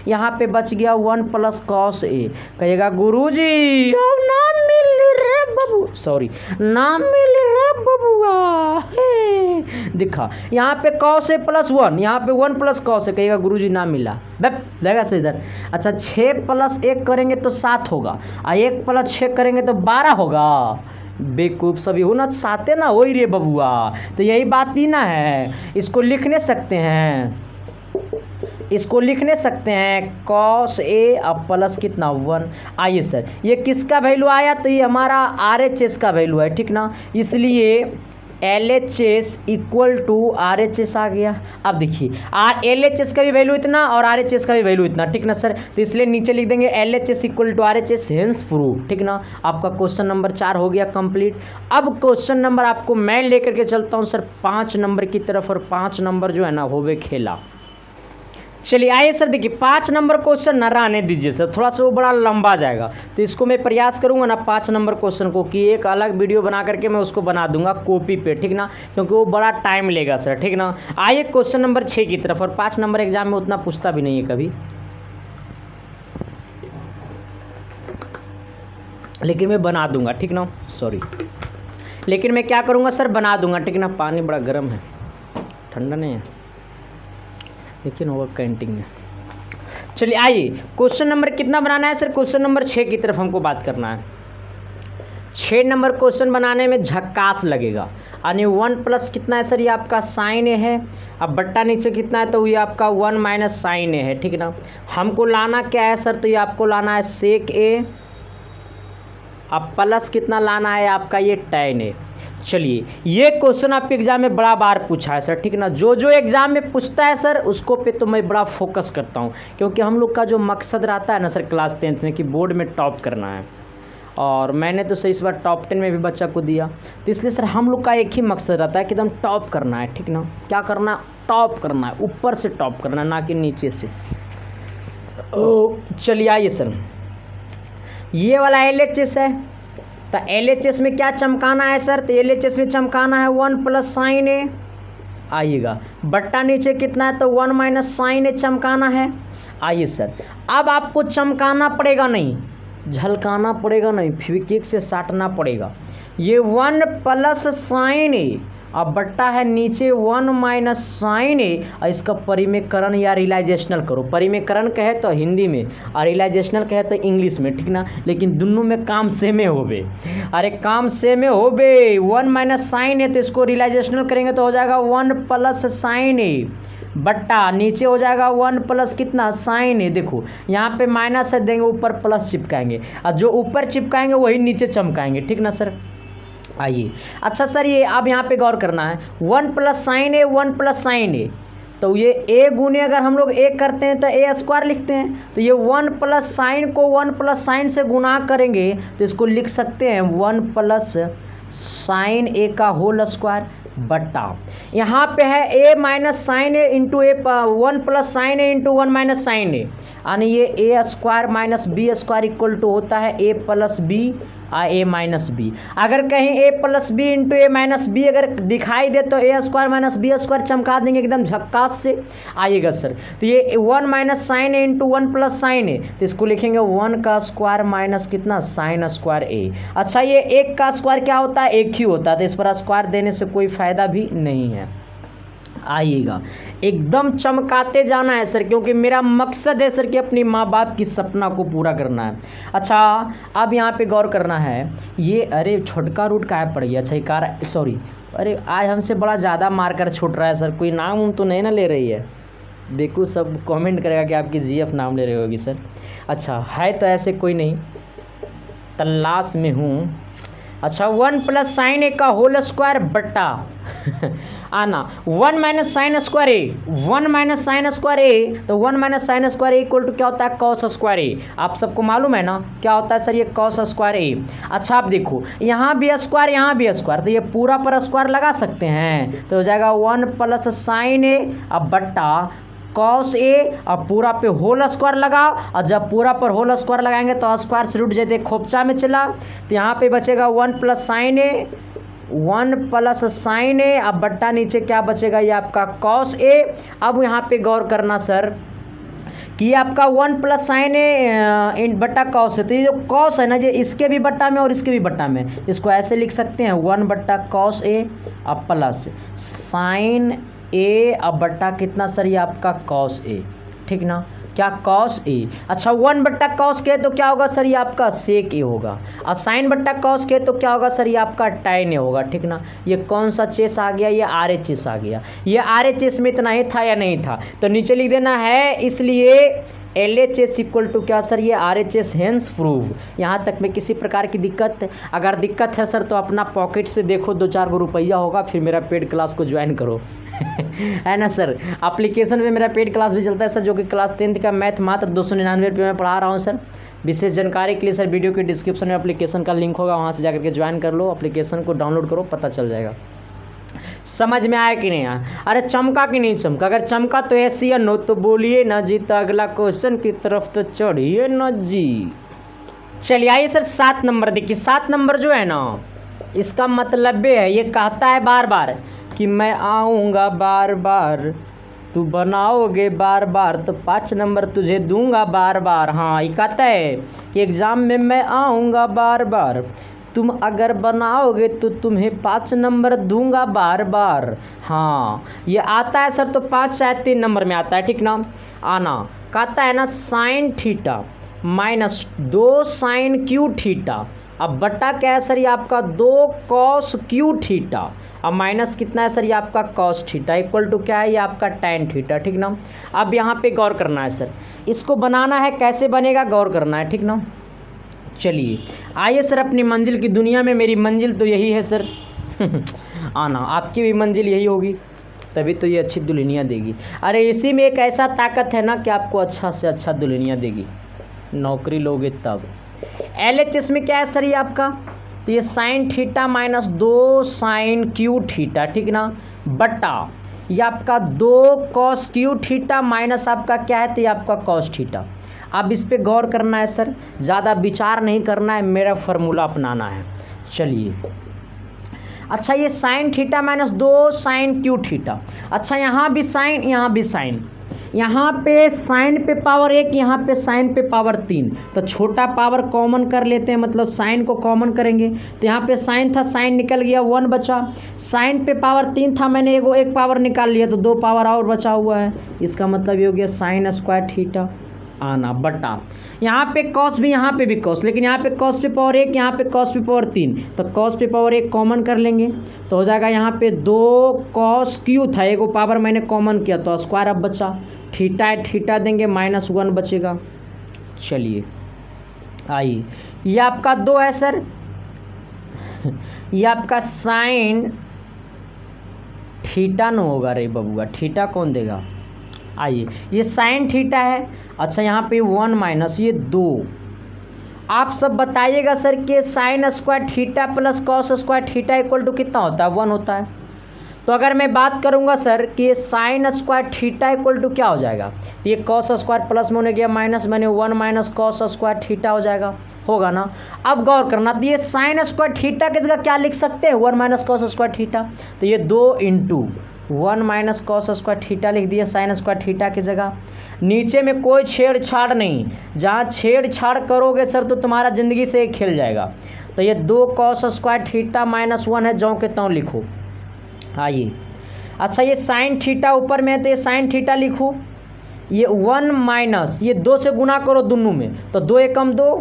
यहाँ पे बच गया 1 + कॉस ए। कहिएगा गुरुजी अब ना मिल रे बबू, सॉरी ना मिल रे बबुआ। दिखा यहाँ पे कॉस ए + 1, यहाँ पे 1 + कॉस ए, कहिएगा गुरुजी ना मिला लगा से इधर। अच्छा 6 + 1 करेंगे तो 7 होगा, और 1 + 6 करेंगे तो 12 होगा। बेवकूफ़ सभी हो ना, साते ना हो ही रे बबुआ, तो यही बात ही ना है, इसको लिख नहीं सकते हैं। इसको लिख नहीं सकते हैं कॉस ए अब प्लस कितना 1। आइए सर ये किसका वैल्यू आया, तो ये हमारा RHS का वैल्यू है, ठीक ना, इसलिए LHS इक्वल टू RHS आ गया। अब देखिए LHS का भी वैल्यू इतना और RHS का भी वैल्यू इतना, ठीक ना सर, तो इसलिए नीचे लिख देंगे LHS equal to RHS hence prove, ठीक ना। आपका क्वेश्चन नंबर 4 हो गया कंप्लीट। अब क्वेश्चन नंबर आपको मैं लेकर के चलता हूँ सर 5 नंबर की तरफ, और 5 नंबर जो है ना होवे खेला। चलिए आइए सर, देखिए 5 नंबर क्वेश्चन न रहने दीजिए सर, थोड़ा सा वो बड़ा लंबा जाएगा, तो इसको मैं प्रयास करूंगा ना 5 नंबर क्वेश्चन को कि एक अलग वीडियो बना करके मैं उसको बना दूंगा कॉपी पे, ठीक ना, क्योंकि वो बड़ा टाइम लेगा सर, ठीक ना। आइए क्वेश्चन नंबर 6 की तरफ, और 5 नंबर एग्जाम में उतना पूछता भी नहीं है कभी, लेकिन मैं बना दूंगा, ठीक ना, सॉरी, लेकिन मैं क्या करूँगा सर, बना दूंगा, ठीक ना। पानी बड़ा गर्म है, ठंडा नहीं है, लेकिन होगा कैंटीन में। चलिए आइए क्वेश्चन नंबर कितना बनाना है सर, क्वेश्चन नंबर 6 की तरफ हमको बात करना है। 6 नंबर क्वेश्चन बनाने में झक्कास लगेगा, यानी 1 प्लस कितना है सर, ये आपका साइन ए है, अब बट्टा नीचे कितना है, तो ये आपका 1 माइनस साइन ए है, ठीक ना। हमको लाना क्या है सर, तो ये आपको लाना है सेक ए, अब प्लस कितना लाना है आपका ये टैन ए। चलिए ये क्वेश्चन आपके एग्जाम में बड़ा बार पूछा है सर, ठीक ना, जो जो एग्जाम में पूछता है सर उसको पे तो मैं बड़ा फोकस करता हूँ, क्योंकि हम लोग का जो मकसद रहता है ना सर क्लास 10th में कि बोर्ड में टॉप करना है, और मैंने तो सर इस बार टॉप 10 में भी बच्चा को दिया, तो इसलिए सर हम लोग का एक ही मकसद रहता है कि एकदम टॉप करना है, ठीक ना। क्या करना, टॉप करना है, ऊपर से टॉप करना है, ना कि नीचे से। चलिए आइए सर, ये वाला LHS है, तो LHS में क्या चमकाना है सर, तो LHS में चमकाना है 1 प्लस साइन ए, आइएगा बट्टा नीचे कितना है, तो 1 माइनस साइन ए चमकाना है। आइए सर अब आपको चमकाना पड़ेगा नहीं, झलकाना पड़ेगा नहीं, फेविक्विक से साटना पड़ेगा। ये 1 प्लस साइन ए अब बट्टा है नीचे 1 माइनस साइन ए, और इसका परिमेयकरण या रियलाइजेशनल करो, परिमेयकरण कहे तो हिंदी में और रियलाइजेशनल कहे तो इंग्लिश में, ठीक ना, लेकिन दोनों में काम सेमे होबे, अरे काम सेमे होबे। 1 माइनस साइन ए तो इसको रियलाइजेशनल करेंगे तो हो जाएगा 1 प्लस साइन ए, बट्टा नीचे हो जाएगा 1 प्लस कितना साइन ए, देखो यहाँ पे माइनस है देंगे, ऊपर प्लस चिपकाएंगे, और जो ऊपर चिपकाएंगे वही नीचे चमकाएंगे, ठीक ना सर। आइए अच्छा सर ये अब यहाँ पे गौर करना है, 1 प्लस साइन ए 1 प्लस साइन ए, तो ये ए गुने अगर हम लोग ए करते हैं तो ए स्क्वायर लिखते हैं, तो ये 1 प्लस साइन को 1 प्लस साइन से गुना करेंगे तो इसको लिख सकते हैं 1 प्लस साइन ए का होल स्क्वायर, बट्टा यहाँ पे है A minus sine A into A, 1 plus sine A into 1 minus sine A, यानी ये A square minus B square equal to होता है A plus B A minus B. अगर कहीं A plus B into A minus B अगर दिखाई दे तो A square minus B square चमका देंगे एकदम झक्कास से, आइएगा सर। तो ये 1 minus sine A into 1 plus sine ए, तो इसको लिखेंगे 1 का स्क्वायर माइनस कितना साइन स्क्वायर ए। अच्छा ये 1 का स्क्वायर क्या होता है, 1 ही होता है, तो इस पर स्क्वायर देने से कोई फ़ायदा भी नहीं है। आइएगा एकदम चमकाते जाना है सर, क्योंकि मेरा मकसद है सर कि अपनी माँ बाप की सपना को पूरा करना है। अच्छा अब यहाँ पे गौर करना है, ये अरे छोटका रूट का है पड़ गया, अच्छा कार सॉरी, अरे आज हमसे बड़ा ज़्यादा मार्कर छूट रहा है सर, कोई नाम तो नहीं ना ले रही है, देखो सब कमेंट करेगा कि आपकी GF नाम ले रही होगी सर। अच्छा है तो ऐसे कोई नहीं, तलाश में हूँ। अच्छा 1 प्लस साइन ए का होल स्क्वायर बट्टा आना 1 minus sine square A, 1 minus sine square A, तो 1 minus sine square A equal to क्या होता है कॉस स्क्वायर ए। आप सबको मालूम है ना क्या होता है सर ये कॉस स्क्वायर ए। अच्छा आप देखो यहाँ भी स्क्वायर यहाँ भी स्क्वायर, तो ये पूरा पर स्क्वायर लगा सकते हैं, तो हो जाएगा 1 प्लस साइन ए अब बट्टा कॉस ए, अब पूरा पे होल स्क्वायर लगाओ, और जब पूरा पर होल स्क्वायर लगाएंगे तो स्क्वायर से रूट जाते खोपचा में चला, तो यहाँ पे बचेगा 1 प्लस साइन ए, 1 प्लस साइन ए, अब बट्टा नीचे क्या बचेगा ये आपका कॉस ए। अब यहाँ पे गौर करना सर कि आपका 1 प्लस साइन ए इन बट्टा कॉस है, तो ये जो कॉस है ना ये इसके भी बट्टा में और इसके भी बट्टा में, इसको ऐसे लिख सकते हैं 1 बट्टा कॉस ए अब प्लस साइन ए अब बट्टा कितना सर ये आपका कॉस ए, ठीक ना। क्या कॉस ए। अच्छा 1/cos के तो क्या होगा सर, ये आपका सेक ए होगा। और sin/cos के तो क्या होगा सर, ये आपका tan ए होगा, ठीक ना। ये कौन सा चेस आ गया, ये RHS आ गया। ये RHS में इतना ही था या नहीं था, तो नीचे लिख देना है। इसलिए LHS इक्वल टू क्या सर, ये RHS हेंस प्रूव। यहाँ तक में किसी प्रकार की दिक्कत, अगर दिक्कत है सर तो अपना पॉकेट से देखो, 2-4 गो रुपया होगा, फिर मेरा पेड क्लास को ज्वाइन करो है ना सर। एप्लीकेशन पे मेरा पेड क्लास भी चलता है सर, जो कि क्लास 10th का मैथ मात्र 299 रुपये में पढ़ा रहा हूँ सर। विशेष जानकारी के लिए सर वीडियो के डिस्क्रिप्शन में एप्लीकेशन का लिंक होगा, वहाँ से जाकर के ज्वाइन कर लो, एप्लीकेशन को डाउनलोड करो, पता चल जाएगा। समझ में आया कि नहीं आया? अरे चमका कि नहीं चमका? अगर चमका तो ऐसी या नो तो बोलिए ना जी, तो अगला क्वेश्चन की तरफ तो चढ़िए ना जी। चलिए आइए सर 7 नंबर देखिए। 7 नंबर जो है ना, इसका मतलब है, ये कहता है बार बार कि मैं आऊँगा बार बार, तू बनाओगे बार बार, तो 5 नंबर तुझे दूंगा बार बार। हाँ, ये कहता है कि एग्ज़ाम में मैं आऊँगा बार बार, तुम अगर बनाओगे तो तुम्हें 5 नंबर दूंगा बार बार। हाँ, ये आता है सर तो 5 शायद 3 नंबर में आता है, ठीक ना। आना कहता है ना sin theta minus 2 sin Q theta, अब बट्टा क्या है सर, ये आपका 2 cos क्यू थीटा, अब माइनस कितना है सर, ये आपका cos थीटा इक्वल टू क्या है, ये आपका tan थीटा, ठीक ना। अब यहाँ पे गौर करना है सर, इसको बनाना है, कैसे बनेगा गौर करना है, ठीक ना। चलिए आइए सर अपनी मंजिल की दुनिया में, मेरी मंजिल तो यही है सर आना, आपकी भी मंजिल यही होगी, तभी तो ये अच्छी दुल्हनियाँ देगी। अरे इसी में एक ऐसा ताकत है ना कि आपको अच्छा से अच्छा दुल्हनियाँ देगी, नौकरी लोगे तब। LHS में क्या है सर, ये आपका, तो ये sin theta minus 2 sin Q theta, ठीक ना, बट्टा ये आपका 2 cos क्यू थीटा माइनस आपका क्या है, तो ये आपका cos थीटा। अब इस पे गौर करना है सर, ज़्यादा विचार नहीं करना है, मेरा फार्मूला अपनाना है। चलिए अच्छा, ये sin theta minus 2 sin Q theta, अच्छा यहाँ भी साइन, यहाँ भी साइन, यहाँ पे साइन पे पावर 1, यहाँ पे साइन पे पावर 3, तो छोटा पावर कॉमन कर लेते हैं, मतलब साइन को कॉमन करेंगे, तो यहाँ पे साइन था, साइन निकल गया, 1 बचा। साइन पे पावर 3 था, मैंने एक पावर निकाल लिया, तो 2 पावर और बचा हुआ है, इसका मतलब ये हो गया sin स्क्वायर थीटा। आना बटा यहाँ पे कॉस भी, यहाँ पे भी कॉस, लेकिन यहाँ पे कॉस पे पावर 1, यहाँ पे कॉस पे पावर 3, तो कॉस पे पावर 1 कॉमन कर लेंगे, तो हो जाएगा यहाँ पे 2 cos क्यू था, एक पावर मैंने कॉमन किया तो स्क्वायर अब बचा, थीटा है थीटा देंगे, -1 बचेगा। चलिए आइए, ये आपका 2 है सर, ये आपका साइन थीटा न होगा रे बबुआ, थीटा कौन देगा। आइए ये साइन थीटा है, अच्छा यहाँ पे 1 माइनस ये 2, आप सब बताइएगा सर कि sine square theta plus cos square theta equal to कितना होता है, 1 होता है। तो अगर मैं बात करूंगा सर कि sine square theta equal to क्या हो जाएगा, तो ये कॉस स्क्वायर प्लस में होने गया माइनस, मैंने 1 माइनस कॉस स्क्वायर थीटा हो जाएगा, होगा ना। अब गौर करना, तो ये साइन स्क्वायर थीटा की जगह क्या लिख सकते हैं, 1 माइनस कॉस स्क्वायर थीटा, तो ये 2 into 1 minus cos square theta लिख दिया साइन स्क्वायर थीटा की जगह। नीचे में कोई छेड़छाड़ नहीं, जहाँ छेड़छाड़ करोगे सर तो तुम्हारा ज़िंदगी से एक खेल जाएगा। तो ये 2 कॉस स्क्वायर थीटा -1 है, ज्यों के त्यों लिखो। आइए अच्छा, ये साइन थीटा ऊपर में है तो ये साइन थीटा लिखो, ये 1 माइनस ये 2 से गुना करो दोनों में, तो 2 एकम 2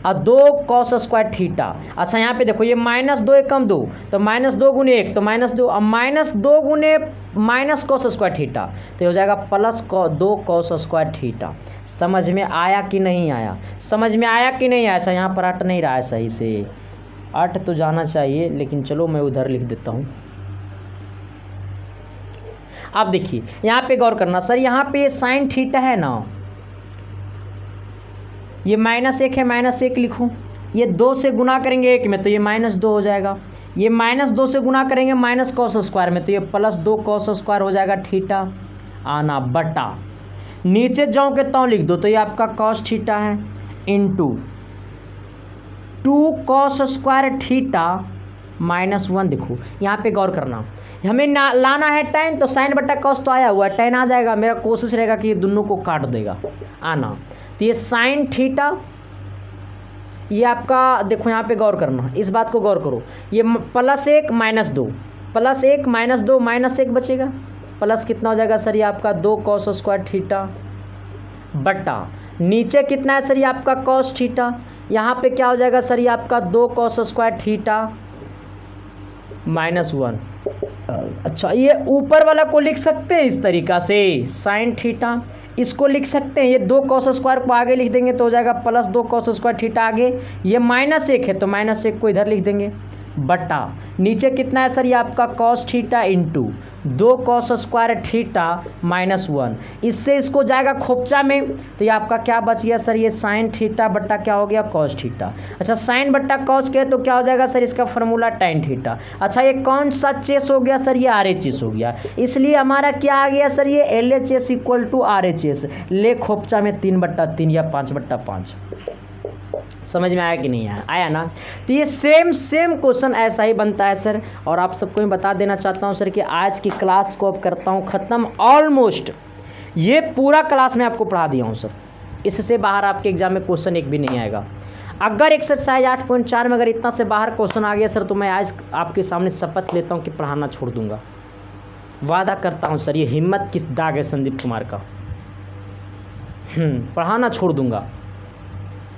और 2 कॉस स्क्वायर थीटा। अच्छा यहाँ पे देखो, ये -2 एकम 2, तो -2 गुने 1 तो -2, अब -2 गुने माइनस कॉस स्क्वायर थीटा, तो हो जाएगा प्लस 2 कॉस स्क्वायर थीटा। समझ में आया कि नहीं आया, समझ में आया कि नहीं आया। अच्छा यहाँ पर अट नहीं रहा है सही से, अट तो जाना चाहिए, लेकिन चलो मैं उधर लिख देता हूँ। आप देखिए यहाँ पे गौर करना सर, यहाँ पे साइन थीटा है ना, ये -1 है, -1 लिखूँ, ये 2 से गुना करेंगे 1 में तो ये -2 हो जाएगा, ये -2 से गुना करेंगे माइनस कॉस स्क्वायर में तो ये +2 कॉस स्क्वायर हो जाएगा थीटा। आना बटा नीचे जाओ के त्यों लिख दो, तो ये आपका कॉस थीटा है इंटू 2 कॉस स्क्वायर थीटा -1। देखो यहाँ पे गौर करना, हमें ना लाना है tan, तो साइन बटा कॉस तो आया हुआ है, tan आ जाएगा, मेरा कोशिश रहेगा कि ये दोनों को काट देगा। आना तो ये साइन थीटा, ये आपका देखो यहाँ पे गौर करना, इस बात को गौर करो, ये +1 -2 +1 -2 -1 बचेगा, प्लस कितना हो जाएगा सर, ये आपका 2 कॉस स्क्वायर थीटा बटा नीचे कितना है सर ये आपका कॉस थीटा, यहाँ पे क्या हो जाएगा सर ये आपका 2 कॉस स्क्वायर थीटा -1। अच्छा ये ऊपर वाला को लिख सकते हैं इस तरीक़ा से साइन थीटा, इसको लिख सकते हैं, ये 2 कॉस स्क्वायर को आगे लिख देंगे तो हो जाएगा +2 कॉस स्क्वायर थीटा आगे, ये -1 है तो -1 को इधर लिख देंगे, बटा नीचे कितना है सर ये आपका cos theta into 2 cos square theta -1, इससे इसको जाएगा खोपचा में तो ये आपका क्या बच गया सर ये साइन थीटा बट्टा क्या हो गया कॉस थीटा। अच्छा साइन बट्टा कॉस के तो क्या हो जाएगा सर इसका फार्मूला tan थीटा। अच्छा ये कौन सा चेस हो गया सर ये RHS हो गया, इसलिए हमारा क्या आ गया सर ये LHS = RHS, ले खोपचा में 3/3 या 5/5। समझ में आया कि नहीं आया ना। तो ये सेम क्वेश्चन ऐसा ही बनता है सर, और आप सबको मैं बता देना चाहता हूँ सर कि आज की क्लास को अब करता हूँ ख़त्म ऑलमोस्ट। ये पूरा क्लास मैं आपको पढ़ा दिया हूँ सर, इससे बाहर आपके एग्जाम में क्वेश्चन एक भी नहीं आएगा। अगर एक्सरसाइज 8.4 में अगर इतना से बाहर क्वेश्चन आ गया सर तो मैं आज आपके सामने शपथ लेता हूँ कि पढ़ाना छोड़ दूँगा, वादा करता हूँ सर। ये हिम्मत किस दाग है संदीप कुमार का, पढ़ाना छोड़ दूँगा।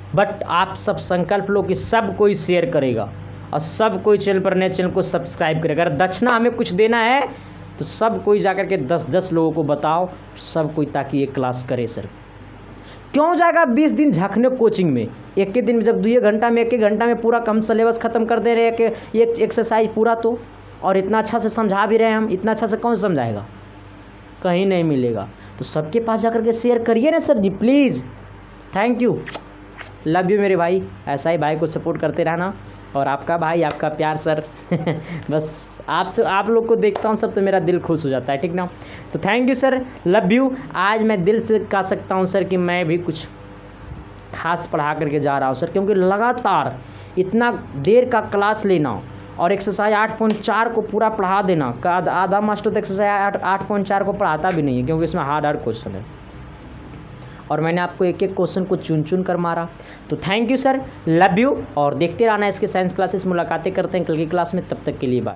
बट आप सब संकल्प लो कि सब कोई शेयर करेगा और सब कोई चैनल पर नए चैनल को सब्सक्राइब करेगा। अगर दक्षिणा हमें कुछ देना है तो सब कोई जाकर के 10-10 लोगों को बताओ, सब कोई, ताकि ये क्लास करे सर। क्यों जाएगा 20 दिन झाँकने कोचिंग में, एक ही दिन में जब 2 घंटा में 1 घंटा में पूरा कम सिलेबस ख़त्म कर दे रहे हैं कि ये एक्सरसाइज पूरा, तो और इतना अच्छा से समझा भी रहे हैं हम, इतना अच्छा से कौन समझाएगा, कहीं नहीं मिलेगा। तो सबके पास जाकर के शेयर करिए ना sir ji please. Thank you, love you मेरे भाई, ऐसा ही भाई को सपोर्ट करते रहना। और आपका भाई आपका प्यार सर बस आप लोग को देखता हूँ सब तो मेरा दिल खुश हो जाता है, ठीक ना। तो thank you sir, love you. आज मैं दिल से कह सकता हूँ सर कि मैं भी कुछ खास पढ़ा करके जा रहा हूँ सर, क्योंकि लगातार इतना देर का क्लास लेना और एक्सरसाइज 8.4 को पूरा पढ़ा देना का आधा मास्टर तो एक्सरसाइज 8.4 को पढ़ाता भी नहीं है, क्योंकि इसमें हार्ड क्वेश्चन है और मैंने आपको एक क्वेश्चन को चुन कर मारा। तो thank you sir, love you, और देखते रहना इसके साइंस क्लासेस। मुलाकातें करते हैं कल की क्लास में, तब तक के लिए बाय।